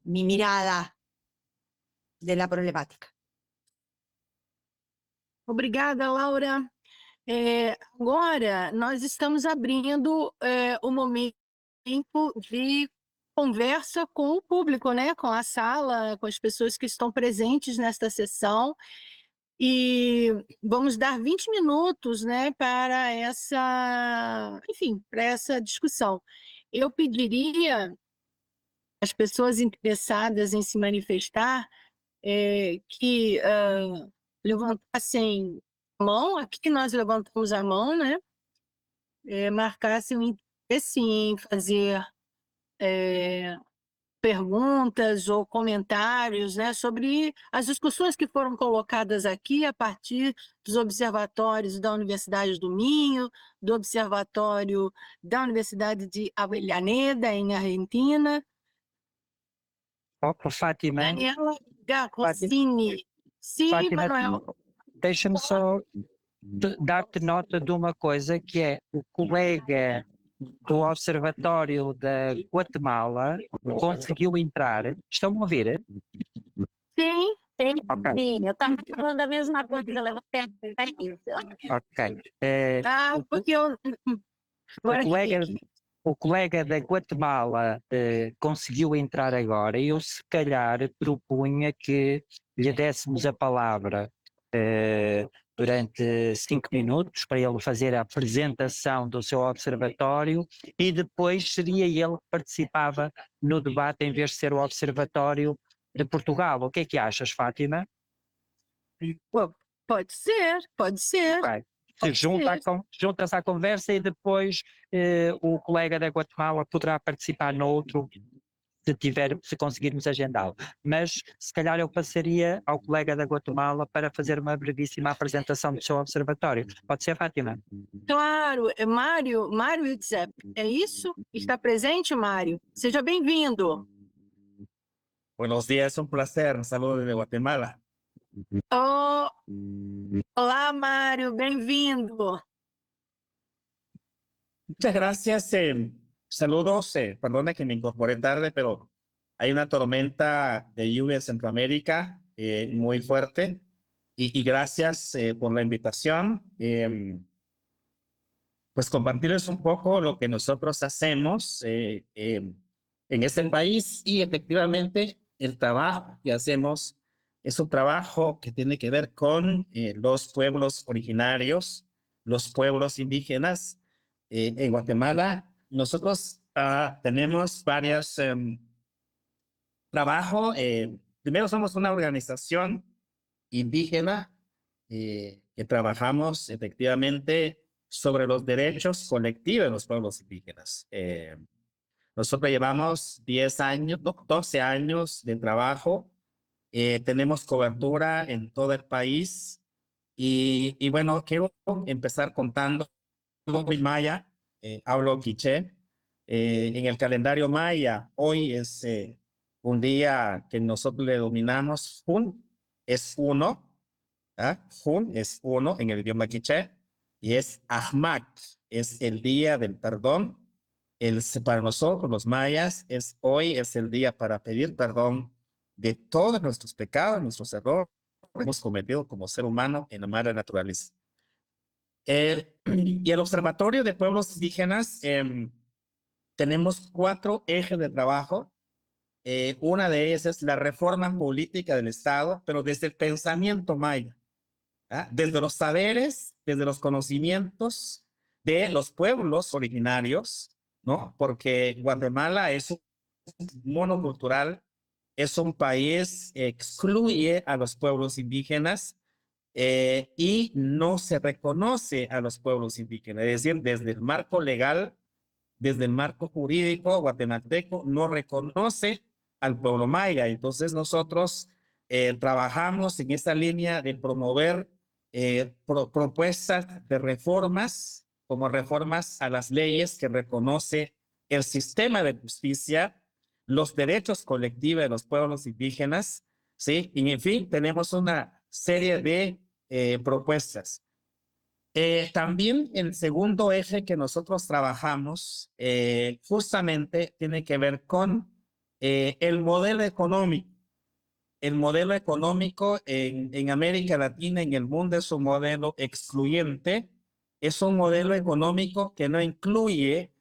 mi mirada de la problemática. Obrigada, Laura. Agora, nós estamos abrindo o momento de conversa com o público, né? Com a sala, com as pessoas que estão presentes nesta sessão. E vamos dar 20 minutos, né, para enfim, para essa discussão. Eu pediria às pessoas interessadas em se manifestar que levantassem a mão, aqui nós levantamos a mão, né? Marcassem o interesse em fazer perguntas ou comentários, né, sobre as discussões que foram colocadas aqui a partir dos observatórios da Universidade do Minho, do Observatório da Universidade de Avellaneda, em Argentina. Fátima, Daniela Garrossini. Sim, Fátima, Manuel. deixa-me só dar-te nota de uma coisa, que é o colega do Observatório da Guatemala conseguiu entrar. Estão a ouvir? Sim, Ok. Sim, eu estava falando a mesma coisa, eu levantei a mão. Ok. porque eu... Agora O colega da Guatemala conseguiu entrar agora e eu, se calhar, propunha que lhe dessemos a palavra durante 5 minutos para ele fazer a apresentação do seu observatório e depois seria ele que participava no debate em vez de ser o Observatório de Portugal. O que é que achas, Fátima? Pode ser, pode ser. Okay. Junta-se à conversa e depois o colega da Guatemala poderá participar no outro, se conseguirmos agendá-lo. Mas se calhar eu passaria ao colega da Guatemala para fazer uma brevíssima apresentação do seu observatório. Pode ser, Fátima? Claro, Mário Itzep, é isso? Está presente, Mário? Seja bem-vindo. Buenos días, un placer. Un saludo desde Guatemala. Oh, olá, Mário, bem-vindo. Muchas gracias. Saludos. Perdone que me incorporé tarde, pero hay una tormenta de lluvia en Centroamérica muy fuerte. Y gracias por la invitación. Pues compartirles un poco lo que nosotros hacemos en este país y efectivamente el trabajo que hacemos es un trabajo que tiene que ver con los pueblos originarios, los pueblos indígenas. En Guatemala nosotros tenemos varios trabajos. Primero somos una organización indígena que trabajamos efectivamente sobre los derechos colectivos de los pueblos indígenas. Nosotros llevamos 10 años, 12 años de trabajo. Tenemos cobertura en todo el país y bueno, quiero empezar contando. Soy maya, hablo quiché. En el calendario maya, hoy es un día que nosotros le denominamos Jun, es uno. Jun es uno en el idioma quiché y es Ahmak, es el día del perdón. Para nosotros los mayas hoy es el día para pedir perdón de todos nuestros pecados, nuestros errores que hemos cometido como ser humano en la madre naturaleza. Y el Observatorio de Pueblos Indígenas tenemos 4 ejes de trabajo. Una de ellas es la reforma política del Estado, pero desde el pensamiento maya, ¿ah? Desde los saberes, desde los conocimientos de los pueblos originarios, ¿no? Porque Guatemala es un monocultural, es un país que excluye a los pueblos indígenas y no se reconoce a los pueblos indígenas. Es decir, desde el marco legal, desde el marco jurídico guatemalteco, no reconoce al pueblo maya. Entonces nosotros trabajamos en esta línea de promover propuestas de reformas, como reformas a las leyes que reconoce el sistema de justicia, los derechos colectivos de los pueblos indígenas, ¿sí? Y en fin, tenemos una serie de propuestas. También el segundo eje que nosotros trabajamos justamente tiene que ver con el modelo económico. El modelo económico en América Latina, en el mundo, es un modelo excluyente, es un modelo económico que no incluye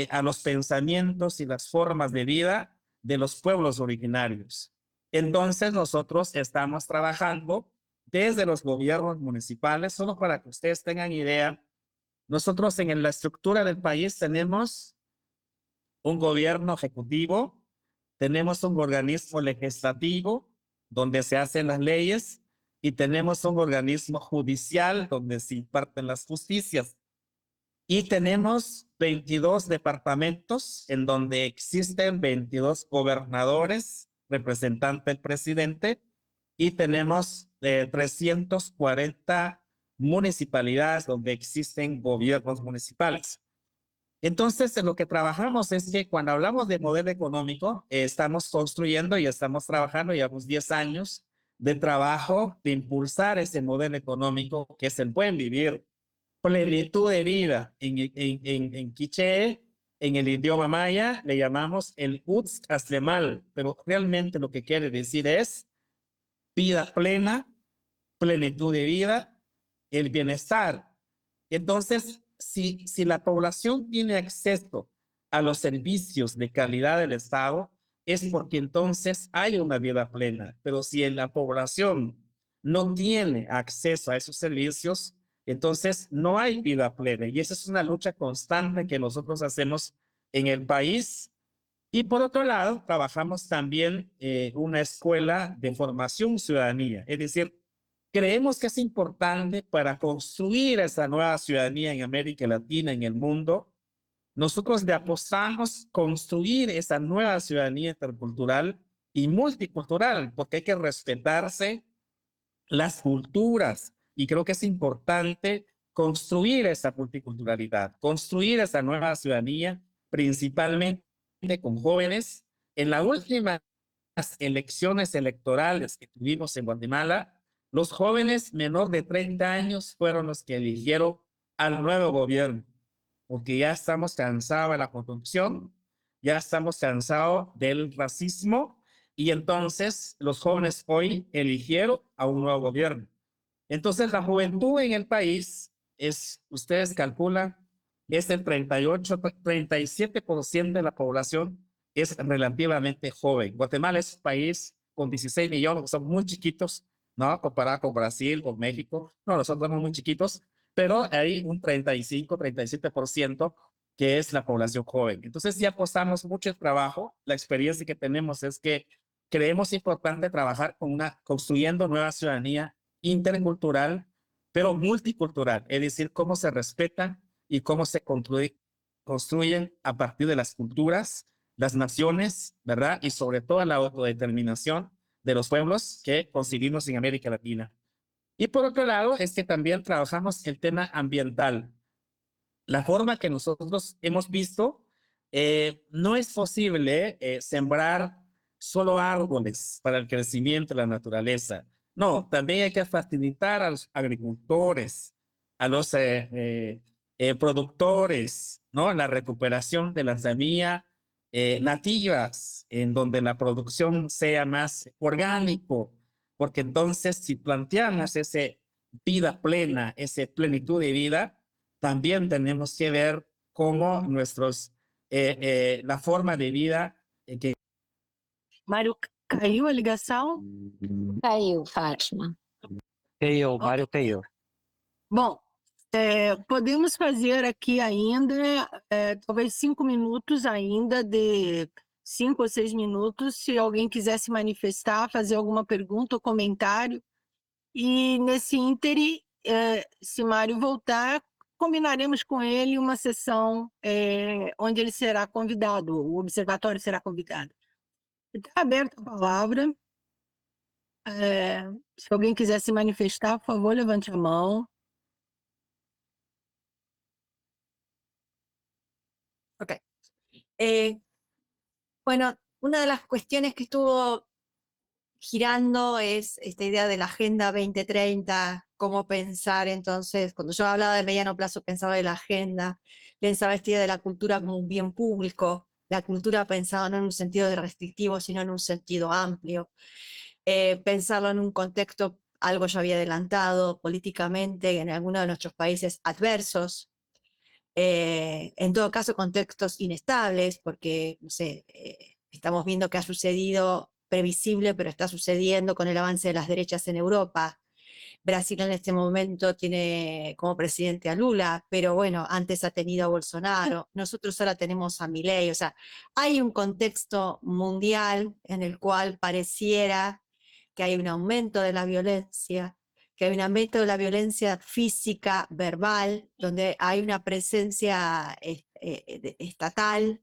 a los pensamientos y las formas de vida de los pueblos originarios. Entonces nosotros estamos trabajando desde los gobiernos municipales, solo para que ustedes tengan idea. Nosotros en la estructura del país tenemos un gobierno ejecutivo, tenemos un organismo legislativo donde se hacen las leyes y tenemos un organismo judicial donde se imparten las justicias. Y tenemos 22 departamentos en donde existen 22 gobernadores, representante del presidente, y tenemos 340 municipalidades donde existen gobiernos municipales. Entonces, en lo que trabajamos es que cuando hablamos de modelo económico, estamos construyendo y estamos trabajando, llevamos 10 años de trabajo de impulsar ese modelo económico que es el buen vivir, plenitud de vida. En quiché, en el idioma maya, le llamamos el Uts Aslemal, pero realmente lo que quiere decir es vida plena, plenitud de vida, el bienestar. Entonces, si la población tiene acceso a los servicios de calidad del Estado, es porque entonces hay una vida plena. Pero si la población no tiene acceso a esos servicios, entonces no hay vida plena. Y esa es una lucha constante que nosotros hacemos en el país. Y por otro lado, trabajamos también una escuela de formación ciudadanía. Es decir, creemos que es importante para construir esa nueva ciudadanía en América Latina, en el mundo. Nosotros le apostamos construir esa nueva ciudadanía intercultural y multicultural, porque hay que respetarse las culturas. Y creo que es importante construir esa multiculturalidad, construir esa nueva ciudadanía, principalmente con jóvenes. En las últimas elecciones electorales que tuvimos en Guatemala, los jóvenes menor de 30 años fueron los que eligieron al nuevo gobierno, porque ya estamos cansados de la corrupción, ya estamos cansados del racismo, y entonces los jóvenes hoy eligieron a un nuevo gobierno. Entonces la juventud en el país es, ustedes calculan, es el 37% de la población es relativamente joven. Guatemala es un país con 16 millones, son muy chiquitos, ¿no? Comparado con Brasil, con México. No, nosotros somos muy chiquitos, pero hay un 35-37% que es la población joven. Entonces ya apostamos mucho el trabajo. La experiencia que tenemos es que creemos importante trabajar construyendo nueva ciudadanía intercultural, pero multicultural, es decir, cómo se respetan y cómo se construyen a partir de las culturas, las naciones, ¿verdad? Y sobre todo la autodeterminación de los pueblos que concebimos en América Latina. Y por otro lado, es que también trabajamos el tema ambiental. La forma que nosotros hemos visto, no es posible sembrar solo árboles para el crecimiento de la naturaleza. No, también hay que facilitar a los agricultores, a los productores, ¿no? La recuperación de las semillas nativas, en donde la producción sea más orgánico, porque entonces si planteamos esa vida plena, esa plenitud de vida, también tenemos que ver cómo nuestros la forma de vida que Mário, caiu a ligação? Caiu, Fátima. Caiu, Mário caiu. Bom, podemos fazer aqui ainda, talvez 5 minutos ainda, de 5 ou 6 minutos, se alguém quiser se manifestar, fazer alguma pergunta ou comentário. E nesse íntere, se Mário voltar, combinaremos com ele uma sessão onde ele será convidado, o observatório será convidado. Está aberta a palavra. Se alguém quiser se manifestar, por favor, levante a mão. Ok. Bueno, una de las cuestiones que estuvo girando es esta idea de la Agenda 2030, cómo pensar entonces, cuando yo hablaba de mediano plazo pensaba de la agenda, pensaba esta idea de la cultura como un bien público, la cultura pensada no en un sentido restrictivo, sino en un sentido amplio, pensarlo en un contexto, algo ya había adelantado políticamente en algunos de nuestros países adversos, en todo caso contextos inestables, porque, no sé, estamos viendo que ha sucedido previsible, pero está sucediendo con el avance de las derechas en Europa. Brasil en este momento tiene como presidente a Lula, pero bueno, antes ha tenido a Bolsonaro, nosotros ahora tenemos a Milei, o sea, hay un contexto mundial en el cual pareciera que hay un aumento de la violencia, que hay un aumento de la violencia física, verbal, donde hay una presencia estatal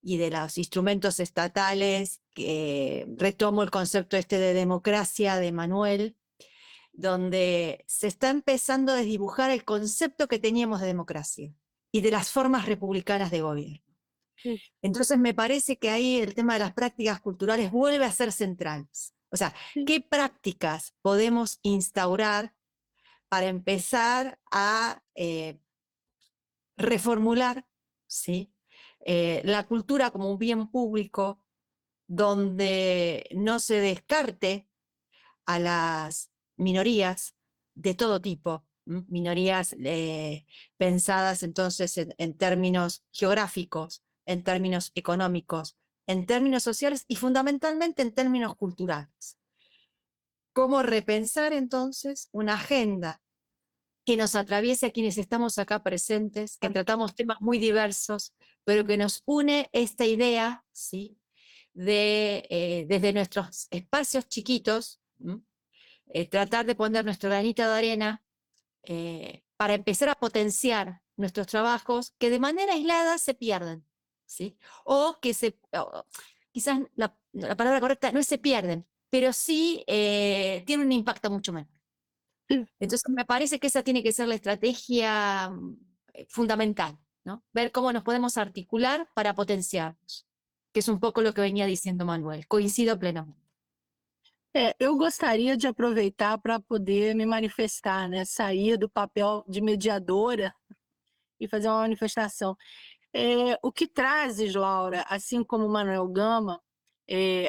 y de los instrumentos estatales, que retomo el concepto este de democracia de Manuel, donde se está empezando a desdibujar el concepto que teníamos de democracia y de las formas republicanas de gobierno. Entonces me parece que ahí el tema de las prácticas culturales vuelve a ser central. O sea, ¿qué prácticas podemos instaurar para empezar a reformular, ¿sí? La cultura como un bien público donde no se descarte a las minorías de todo tipo, minorías pensadas entonces en términos geográficos, en términos económicos, en términos sociales y fundamentalmente en términos culturales. ¿Cómo repensar entonces una agenda que nos atraviese a quienes estamos acá presentes, que tratamos temas muy diversos, pero que nos une esta idea, ¿sí? De desde nuestros espacios chiquitos, tratar de poner nuestro granito de arena para empezar a potenciar nuestros trabajos que de manera aislada se pierden, ¿sí? O que quizás la palabra correcta no es se pierden, pero sí tienen un impacto mucho menor. Entonces me parece que esa tiene que ser la estrategia fundamental, ¿no? Ver cómo nos podemos articular para potenciarnos, que es un poco lo que venía diciendo Manuel. Coincido plenamente. Eu gostaria de aproveitar para poder me manifestar, né? Sair do papel de mediadora e fazer uma manifestação. O que trazes, Laura, assim como Manuel Gama,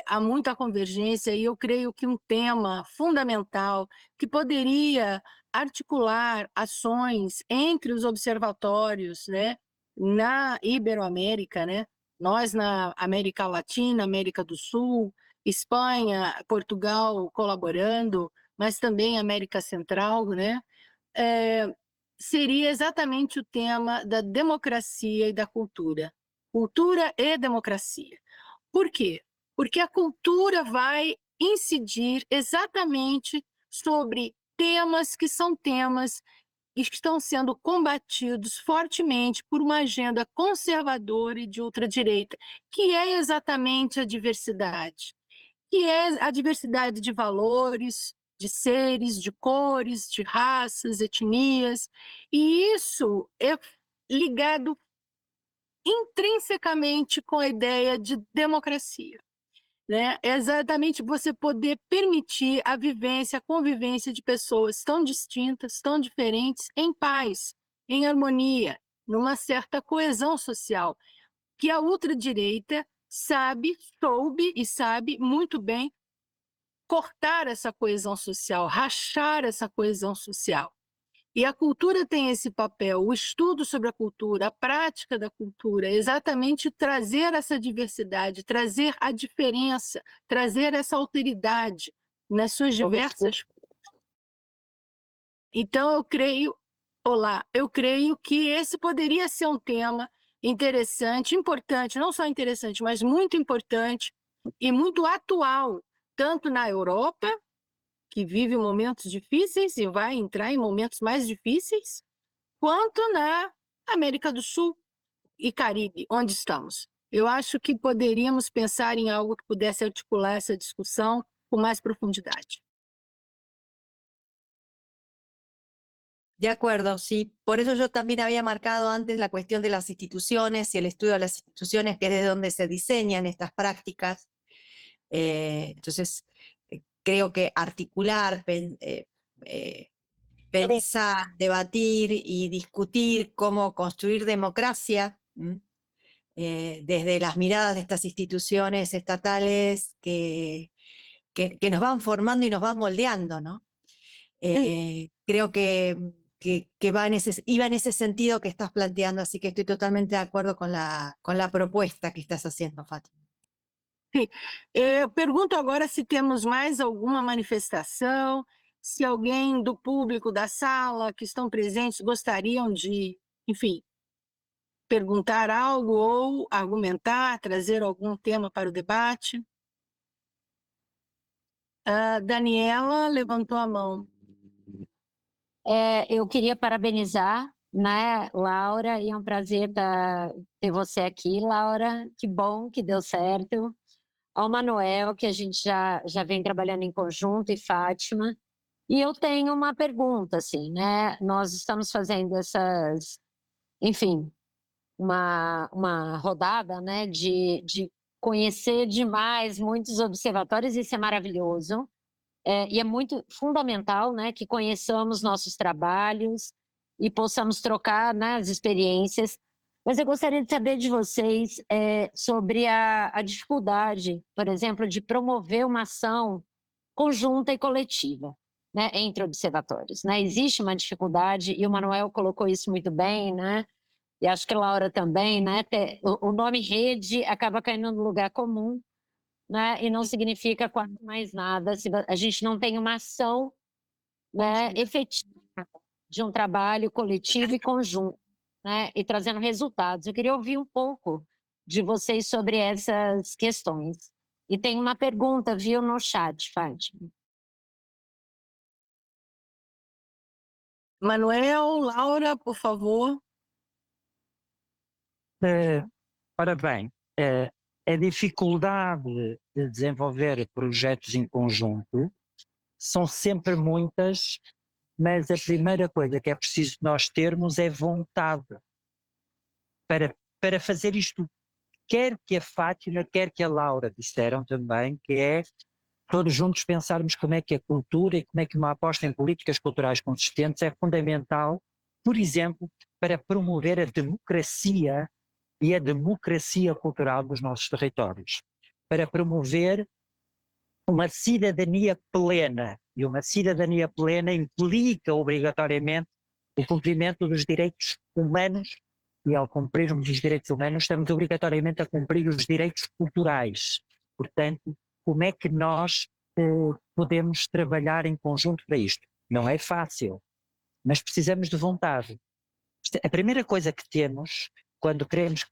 há muita convergência e eu creio que um tema fundamental que poderia articular ações entre os observatórios, né, na Iberoamérica, né, nós na América Latina, América do Sul, Espanha, Portugal colaborando, mas também América Central, né, seria exatamente o tema da democracia e da cultura. Cultura e democracia. Por quê? Porque a cultura vai incidir exatamente sobre temas que são temas que estão sendo combatidos fortemente por uma agenda conservadora e de ultradireita, que é exatamente a diversidade, que é a diversidade de valores, de seres, de cores, de raças, etnias, e isso é ligado intrinsecamente com a ideia de democracia, né? É exatamente você poder permitir a vivência, a convivência de pessoas tão distintas, tão diferentes, em paz, em harmonia, numa certa coesão social, que a ultradireita soube e sabe muito bem cortar essa coesão social, rachar essa coesão social. E a cultura tem esse papel, o estudo sobre a cultura, a prática da cultura, exatamente trazer essa diversidade, trazer a diferença, trazer essa alteridade nas suas diversas. Então, eu creio que esse poderia ser um tema interessante, importante, não só interessante, mas muito importante e muito atual, tanto na Europa, que vive momentos difíceis e vai entrar em momentos mais difíceis, quanto na América do Sul e Caribe, onde estamos. Eu acho que poderíamos pensar em algo que pudesse articular essa discussão com mais profundidade. De acuerdo, sí. Por eso yo también había marcado antes la cuestión de las instituciones y el estudio de las instituciones, que es de donde se diseñan estas prácticas. Entonces, creo que articular, pensar, debatir y discutir cómo construir democracia desde las miradas de estas instituciones estatales que nos van formando y nos van moldeando, ¿no? Creo que iba en ese sentido que estás planteando, así que estoy totalmente de acuerdo con la propuesta que estás haciendo, Fátima. Sim. Eu pergunto agora se temos mais alguma manifestação, se alguém do público da sala que estão presentes gostariam de, enfim, perguntar algo ou argumentar, trazer algum tema para o debate. A Daniela levantou a mão. Eu queria parabenizar, né, Laura, e é um prazer ter você aqui, Laura. Que bom que deu certo. Ao Manuel, que a gente já vem trabalhando em conjunto, e Fátima. E eu tenho uma pergunta, assim, né? Nós estamos fazendo enfim, uma rodada, né, de conhecer demais muitos observatórios, isso é maravilhoso. E é muito fundamental, né, que conheçamos nossos trabalhos e possamos trocar, né, as experiências. Mas eu gostaria de saber de vocês sobre a dificuldade, por exemplo, de promover uma ação conjunta e coletiva, né, entre observatórios, né? Existe uma dificuldade, e o Manuel colocou isso muito bem, né? E acho que a Laura também, né? O nome rede acaba caindo no lugar comum, né? E não significa quase mais nada se a gente não tem uma ação, né, efetiva de um trabalho coletivo e conjunto, né? E trazendo resultados. Eu queria ouvir um pouco de vocês sobre essas questões. E tem uma pergunta, viu, no chat, Fátima. Manuel, Laura, por favor. Ora bem, a dificuldade de desenvolver projetos em conjunto são sempre muitas, mas a primeira coisa que é preciso nós termos é vontade para fazer isto, quer que a Fátima, quer que a Laura disseram também, que é todos juntos pensarmos como é que a cultura e como é que uma aposta em políticas culturais consistentes é fundamental, por exemplo, para promover a democracia e a democracia cultural dos nossos territórios, para promover uma cidadania plena, e uma cidadania plena implica obrigatoriamente o cumprimento dos direitos humanos, e ao cumprirmos os direitos humanos estamos obrigatoriamente a cumprir os direitos culturais. Portanto, como é que nós podemos trabalhar em conjunto para isto? Não é fácil, mas precisamos de vontade. A primeira coisa que temos, quando queremos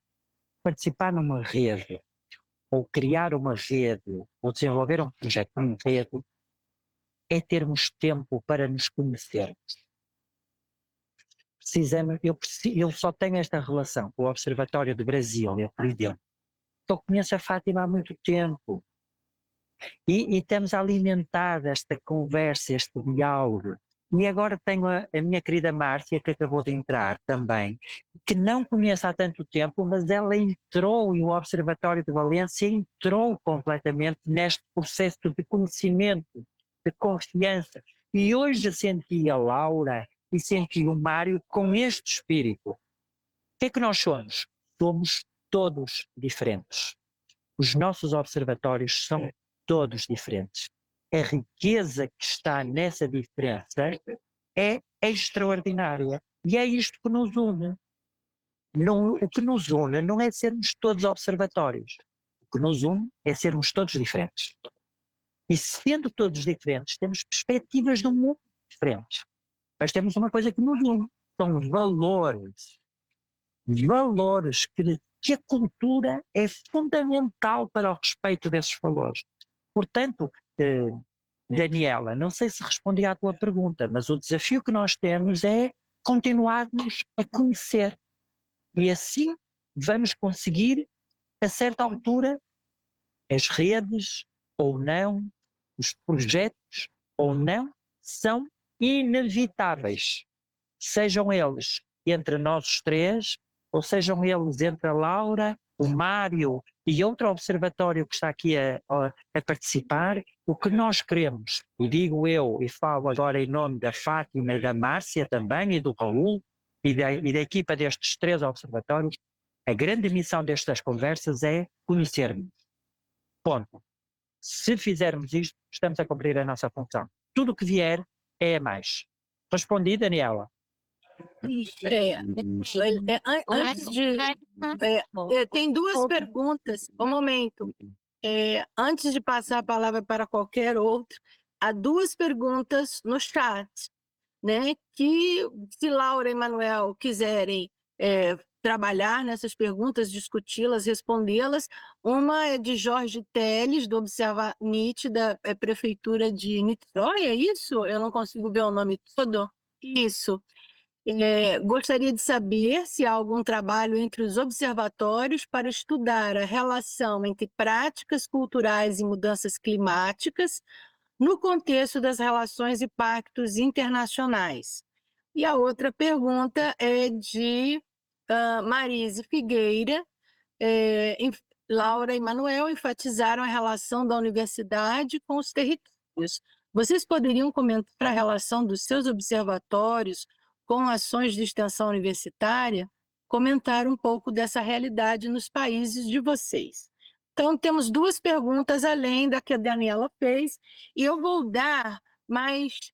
participar numa rede, ou criar uma rede, ou desenvolver um projeto em rede, é termos tempo para nos conhecermos. Eu só tenho esta relação com o Observatório do Brasil, por exemplo. Eu conheço a Fátima há muito tempo. E estamos a alimentar esta conversa, este diálogo. E agora tenho a minha querida Márcia, que acabou de entrar também, que não conheço há tanto tempo, mas ela entrou, e o Observatório de Valência entrou completamente neste processo de conhecimento, de confiança. E hoje senti a Laura e senti o Mário com este espírito. O que é que nós somos? Somos todos diferentes. Os nossos observatórios são todos diferentes. A riqueza que está nessa diferença é extraordinária. E é isto que nos une. Não, o que nos une não é sermos todos observatórios. O que nos une é sermos todos diferentes. E sendo todos diferentes, temos perspectivas do mundo diferentes. Mas temos uma coisa que nos une, são os valores. Valores que a cultura é fundamental para o respeito desses valores. Portanto, Daniela, não sei se respondi à tua pergunta, mas o desafio que nós temos é continuarmos a conhecer. E assim vamos conseguir, a certa altura, as redes ou não, os projetos ou não, são inevitáveis. Sejam eles entre nós os três, ou sejam eles entre a Laura, o Mário e outro observatório que está aqui a participar. O que nós queremos, e digo eu, e falo agora em nome da Fátima e da Márcia também, e do Raul, e da equipa destes 3 observatórios, a grande missão destas conversas é conhecermos. Ponto. Se fizermos isto, estamos a cumprir a nossa função. Tudo o que vier é a mais. Respondi, Daniela? Antes de... tem 2 perguntas. Um momento. Antes de passar a palavra para qualquer outro, há 2 perguntas no chat, né? Que, se Laura e Manuel quiserem trabalhar nessas perguntas, discuti-las, respondê-las. Uma é de Jorge Teles, do Observa NIT, da Prefeitura de Niterói, é isso? Eu não consigo ver o nome todo. Isso. Gostaria de saber se há algum trabalho entre os observatórios para estudar a relação entre práticas culturais e mudanças climáticas no contexto das relações e pactos internacionais. E a outra pergunta é de Marise Figueira. Laura e Manuel enfatizaram a relação da universidade com os territórios. Vocês poderiam comentar a relação dos seus observatórios com ações de extensão universitária? Comentar um pouco dessa realidade nos países de vocês. Então, temos 2 perguntas além da que a Daniela fez, e eu vou dar mais,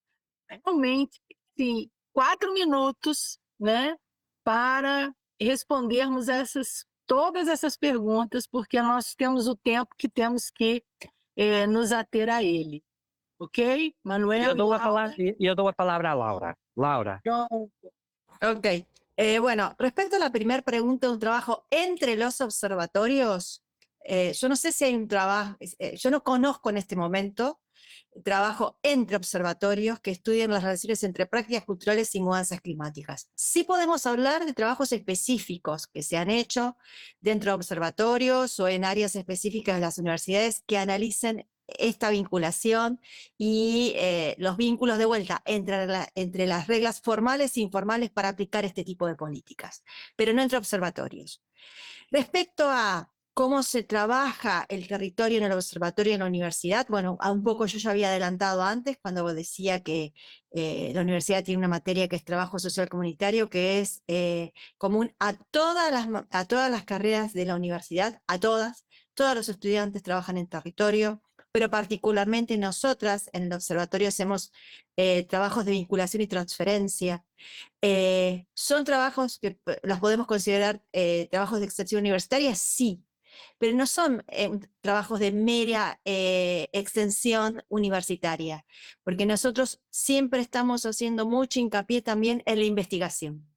realmente, sim, 4 minutos, né, para respondermos todas essas perguntas, porque nós temos o tempo que temos que nos ater a ele. Ok? Manuel? Eu dou a palavra a Laura. Laura. Ok. Bueno, respecto a la primera pregunta, un trabajo entre los observatorios, yo no sé si hay un trabajo, yo no conozco en este momento trabajo entre observatorios que estudien las relaciones entre prácticas culturales y mudanzas climáticas. Sí podemos hablar de trabajos específicos que se han hecho dentro de observatorios o en áreas específicas de las universidades que analicen esta vinculación y los vínculos de vuelta entre las reglas formales e informales para aplicar este tipo de políticas, pero no entre observatorios. Respecto a cómo se trabaja el territorio en el observatorio en la universidad, bueno, un poco yo ya había adelantado antes cuando decía que la universidad tiene una materia que es trabajo social comunitario, que es común a todas las carreras de la universidad, todos los estudiantes trabajan en territorio, pero particularmente nosotras en el observatorio hacemos trabajos de vinculación y transferencia. ¿Son trabajos que los podemos considerar trabajos de extensión universitaria? Sí, pero no son trabajos de mera extensión universitaria, porque nosotros siempre estamos haciendo mucho hincapié también en la investigación.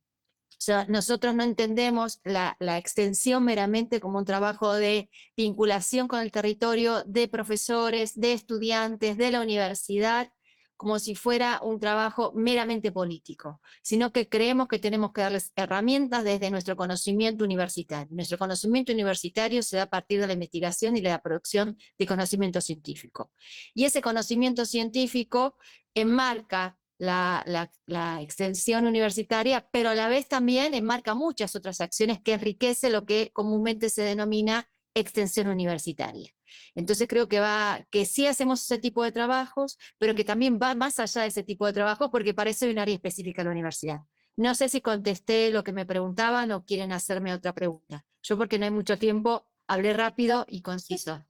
O sea, nosotros no entendemos la extensión meramente como un trabajo de vinculación con el territorio de profesores, de estudiantes, de la universidad, como si fuera un trabajo meramente político, sino que creemos que tenemos que darles herramientas desde nuestro conocimiento universitario. Nuestro conocimiento universitario se da a partir de la investigación y de la producción de conocimiento científico. Y ese conocimiento científico enmarca la extensión universitaria, pero a la vez también enmarca muchas otras acciones que enriquece lo que comúnmente se denomina extensión universitaria. Entonces creo que sí hacemos ese tipo de trabajos, pero que también va más allá de ese tipo de trabajos porque para eso hay un área específica de la universidad. No sé si contesté lo que me preguntaban o quieren hacerme otra pregunta. Yo, porque no hay mucho tiempo, hablé rápido y conciso.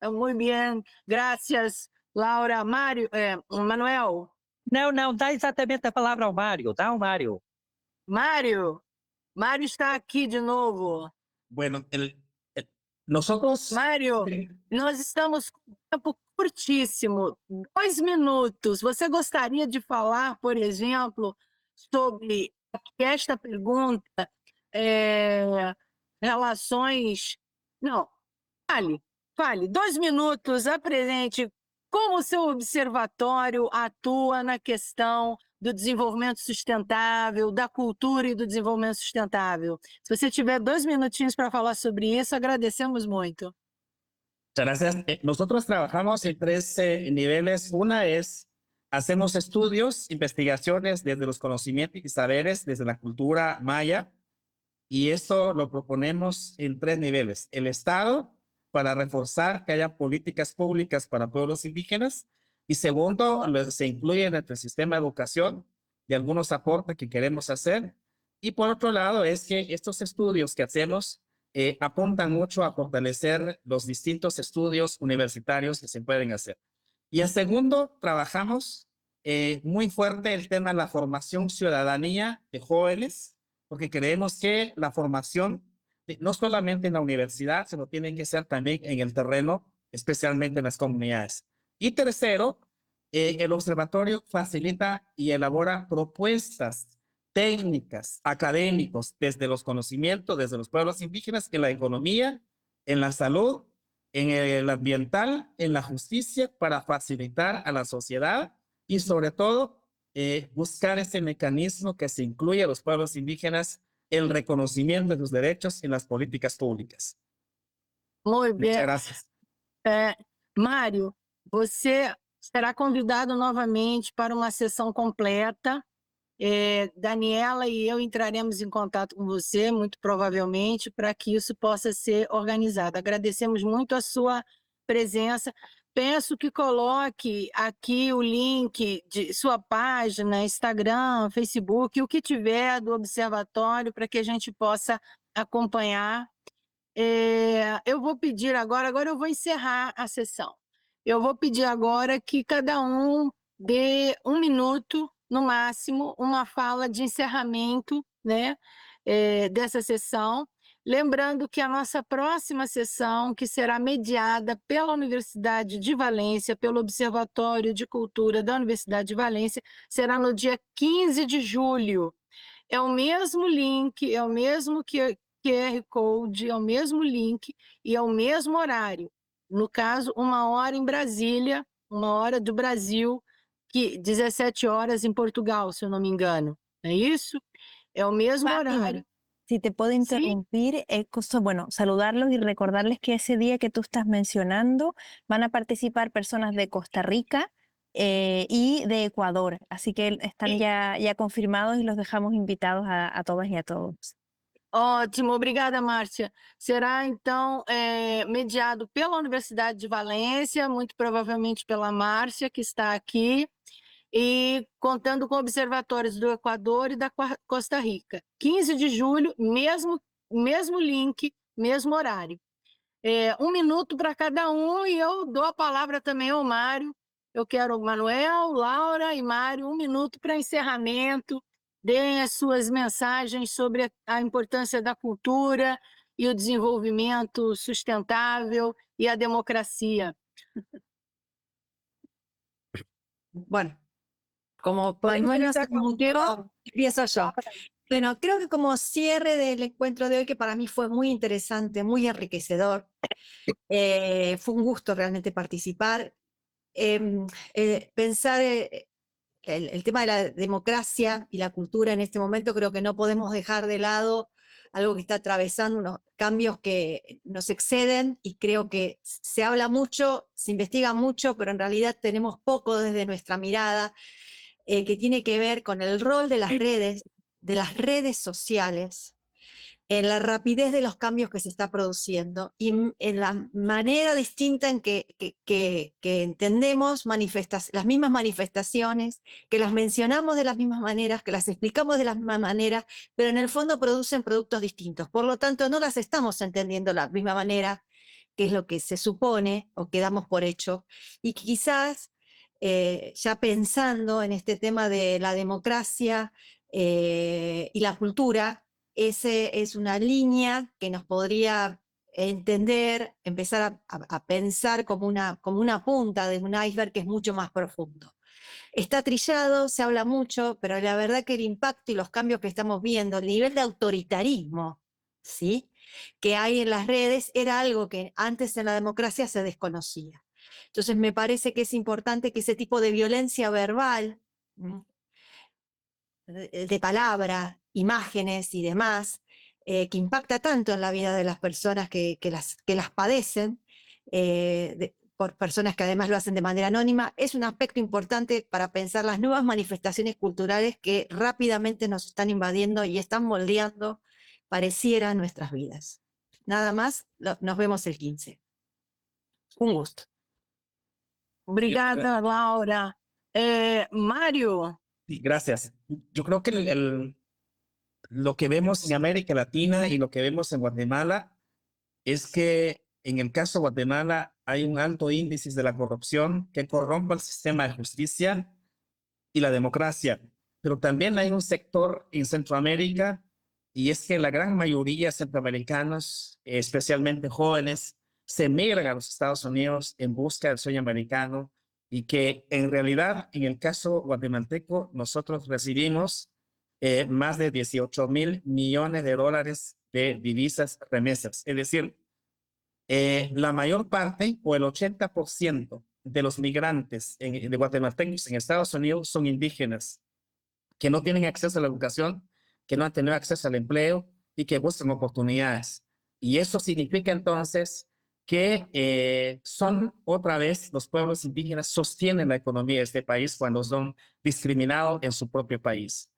Muy bien, gracias, Laura. Manuel, Não, não, dá exatamente a palavra ao Mário, dá ao Mário. Mário, Mário está aqui de novo. Bueno, nosotros... Mário, nós estamos com tempo curtíssimo, 2 minutos. Você gostaria de falar, por exemplo, sobre esta pergunta, relações... Não, fale, 2 minutos, apresente como o seu observatório atua na questão do desenvolvimento sustentável, da cultura e do desenvolvimento sustentável. Se você tiver 2 minutinhos para falar sobre isso, agradecemos muito. Muchas gracias. Nosotros trabajamos en 3 niveles. Una es, hacemos estudios, investigaciones desde los conocimientos y saberes, desde la cultura maya, y eso lo proponemos en 3 niveles. El Estado, para reforzar que haya políticas públicas para pueblos indígenas, y segundo, se incluye en el sistema de educación de algunos aportes que queremos hacer. Y por otro lado, es que estos estudios que hacemos apuntan mucho a fortalecer los distintos estudios universitarios que se pueden hacer. Y el segundo, trabajamos muy fuerte el tema de la formación ciudadanía de jóvenes, porque creemos que la formación, no solamente en la universidad, sino tiene que ser también en el terreno, especialmente en las comunidades. Y tercero, el observatorio facilita y elabora propuestas técnicas, académicos, desde los conocimientos, desde los pueblos indígenas, en la economía, en la salud, en el ambiental, en la justicia, para facilitar a la sociedad y sobre todo buscar ese mecanismo que se incluye a los pueblos indígenas, el reconocimiento de sus derechos en las políticas públicas. Muito Muchas bem. gracias. Mário, você será convidado novamente para uma sessão completa. Daniela e eu entraremos em contato com você, muito provavelmente, para que isso possa ser organizado. Agradecemos muito a sua presença. Peço que coloque aqui o link de sua página, Instagram, Facebook, o que tiver do observatório, para que a gente possa acompanhar. Eu vou pedir agora eu vou encerrar a sessão. Eu vou pedir agora que cada um dê 1 minuto, no máximo, uma fala de encerramento, né, dessa sessão. Lembrando que a nossa próxima sessão, que será mediada pela Universidade de Valência, pelo Observatório de Cultura da Universidade de Valência, será no dia 15 de julho. É o mesmo link, é o mesmo QR Code, é o mesmo link e é o mesmo horário. No caso, 1 hora em Brasília, 1 hora do Brasil, que 17 horas em Portugal, se eu não me engano. É isso? É o mesmo horário. Si te puedo interrumpir, bueno, saludarlos y recordarles que ese día que tú estás mencionando van a participar personas de Costa Rica y de Ecuador, así que están ya confirmados y los dejamos invitados a todas y a todos. Ótimo, obrigada, Márcia. Será, então, mediado pela Universidade de Valência, muito provavelmente pela Márcia, que está aqui, e contando com observatórios do Equador e da Costa Rica. 15 de julho, mesmo link, mesmo horário. 1 minuto para cada um e eu dou a palavra também ao Mário. Eu quero o Manuel, Laura e Mário, 1 minuto para encerramento. Deem as suas mensagens sobre a importância da cultura e o desenvolvimento sustentável e a democracia. Bueno, como pañuelos empiezo yo. Bueno, creo que como cierre del encuentro de hoy, que para mí fue muy interesante, muy enriquecedor, fue un gusto realmente participar. Pensar el tema de la democracia y la cultura en este momento, creo que no podemos dejar de lado algo que está atravesando unos cambios que nos exceden, y creo que se habla mucho, se investiga mucho, pero en realidad tenemos poco desde nuestra mirada, que tiene que ver con el rol de las redes sociales, en la rapidez de los cambios que se está produciendo y en la manera distinta en que entendemos las mismas manifestaciones, que las mencionamos de las mismas maneras, que las explicamos de la misma manera, pero en el fondo producen productos distintos. Por lo tanto, no las estamos entendiendo de la misma manera, que es lo que se supone o que damos por hecho, y quizás ya pensando en este tema de la democracia y la cultura, ese es una línea que nos podría entender, empezar a pensar como una punta de un iceberg que es mucho más profundo. Está trillado, se habla mucho, pero la verdad que el impacto y los cambios que estamos viendo, el nivel de autoritarismo, ¿sí?, que hay en las redes, era algo que antes en la democracia se desconocía. Entonces me parece que es importante que ese tipo de violencia verbal, de palabra, imágenes y demás, que impacta tanto en la vida de las personas que las padecen, por personas que además lo hacen de manera anónima, es un aspecto importante para pensar las nuevas manifestaciones culturales que rápidamente nos están invadiendo y están moldeando, pareciera, nuestras vidas. Nada más, nos vemos el 15. Un gusto. Obrigada, Laura. Mário, Sí, gracias. Yo creo que lo que vemos en América Latina y lo que vemos en Guatemala es que en el caso de Guatemala hay un alto índice de la corrupción que corrompe el sistema de justicia y la democracia. Pero también hay un sector en Centroamérica, y es que la gran mayoría de centroamericanos, especialmente jóvenes, se emigran a los Estados Unidos en busca del sueño americano, y que en realidad, en el caso guatemalteco, nosotros recibimos más de 18,000 millones de dólares de divisas remesas. Es decir, la mayor parte o el 80% de los migrantes de guatemaltecos en Estados Unidos son indígenas que no tienen acceso a la educación, que no han tenido acceso al empleo y que buscan oportunidades. Y eso significa entonces que son otra vez los pueblos indígenas sostienen la economía de este país cuando son discriminados en su propio país.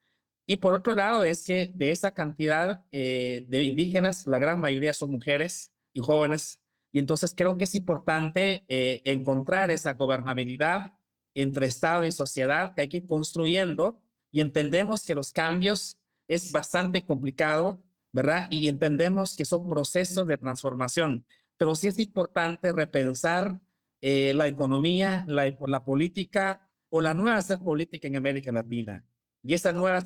Y por otro lado es que de esa cantidad de indígenas, la gran mayoría son mujeres y jóvenes. Y entonces creo que es importante encontrar esa gobernabilidad entre Estado y sociedad que hay que ir construyendo, y entendemos que los cambios es bastante complicado, ¿verdad? Y entendemos que son procesos de transformación, pero sí es importante repensar la economía, la política o la nueva hacer política en América Latina. Y esa nueva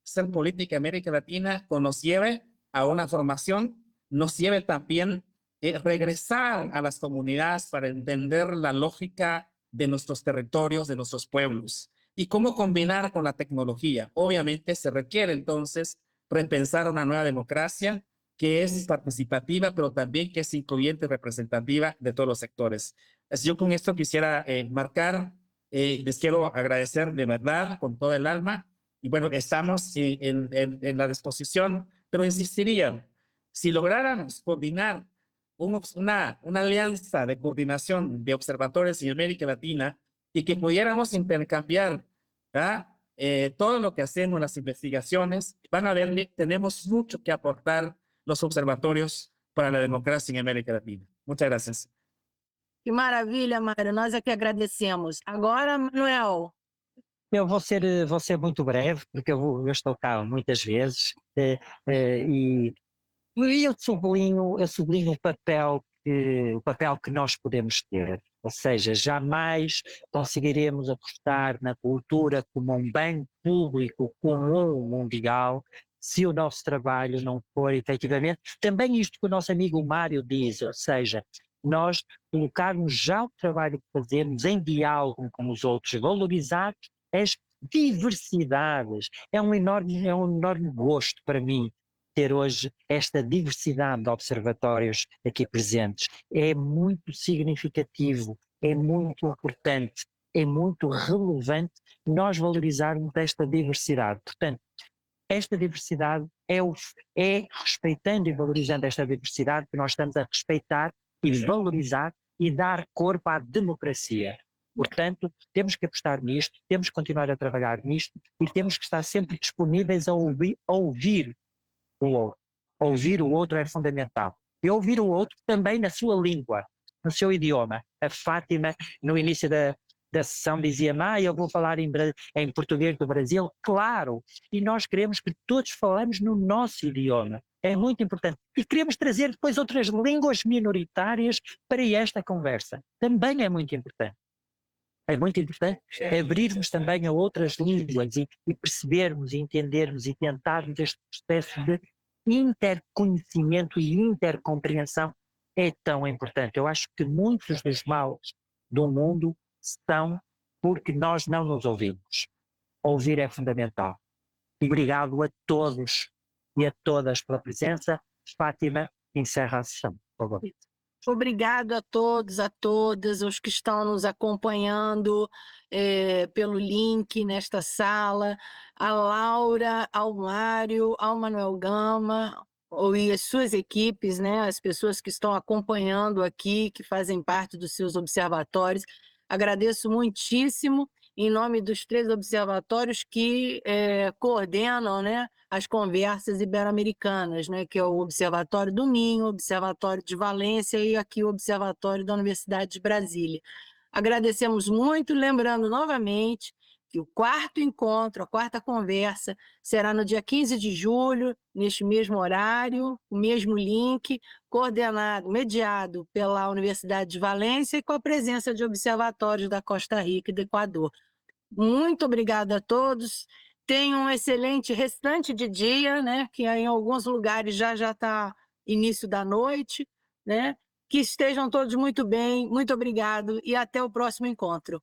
ser política en América Latina nos lleve a una formación, nos lleve también regresar a las comunidades para entender la lógica de nuestros territorios, de nuestros pueblos, y cómo combinar con la tecnología. Obviamente se requiere entonces repensar una nueva democracia que es participativa, pero también que es incluyente y representativa de todos los sectores. Así yo con esto quisiera marcar, les quiero agradecer de verdad con todo el alma, y bueno, estamos en la disposición, pero insistiría, si lográramos coordinar una alianza de coordinación de observatorios en América Latina y que pudiéramos intercambiar todo lo que hacemos, las investigaciones, van a ver, tenemos mucho que aportar los observatorios para la democracia en América Latina. Muchas gracias. que maravilha, Mário. Nós é que agradecemos. Agora, Manuel. Eu vou ser muito breve, porque eu estou cá muitas vezes, e eu sublinho o papel que nós podemos ter. Ou seja, jamais conseguiremos apostar na cultura como um bem público comum mundial se o nosso trabalho não for efetivamente também isto que o nosso amigo Mário diz, ou seja, nós colocarmos já o trabalho que fazemos em diálogo com os outros, valorizar as diversidades. É um enorme gosto para mim ter hoje esta diversidade de observatórios aqui presentes. É muito significativo, é muito importante, é muito relevante nós valorizarmos esta diversidade. Portanto, esta diversidade é respeitando e valorizando esta diversidade que nós estamos a respeitar e valorizar e dar corpo à democracia. Portanto, temos que apostar nisto, temos que continuar a trabalhar nisto e temos que estar sempre disponíveis a ouvir o outro. Ouvir o outro é fundamental. E ouvir o outro também na sua língua, no seu idioma. A Fátima, no início da sessão, dizia: eu vou falar em português do Brasil. Claro! E nós queremos que todos falemos no nosso idioma. É muito importante. E queremos trazer depois outras línguas minoritárias para esta conversa. Também é muito importante. é muito importante abrirmos também a outras línguas e percebermos, e entendermos e tentarmos este processo de interconhecimento e intercompreensão é tão importante. Eu acho que muitos dos males do mundo são porque nós não nos ouvimos. Ouvir é fundamental. Obrigado a todos e a todas pela presença. Fátima, encerra a sessão, por favor. Obrigado a todos, a todas, os que estão nos acompanhando pelo link nesta sala, a Laura, ao Mário, ao Manuel Gama, e as suas equipes, né, as pessoas que estão acompanhando aqui, que fazem parte dos seus observatórios. Agradeço muitíssimo em nome dos 3 observatórios que coordenam, né, as conversas ibero-americanas, né, que é o Observatório do Minho, o Observatório de Valência e aqui o Observatório da Universidade de Brasília. Agradecemos muito, lembrando novamente que o 4º encontro, a 4ª conversa, será no dia 15 de julho, neste mesmo horário, o mesmo link, coordenado, mediado pela Universidade de Valência e com a presença de observatórios da Costa Rica e do Equador. Muito obrigada a todos. Tenham um excelente restante de dia, né? Que em alguns lugares já está início da noite, né? Que estejam todos muito bem. Muito obrigado e até o próximo encontro.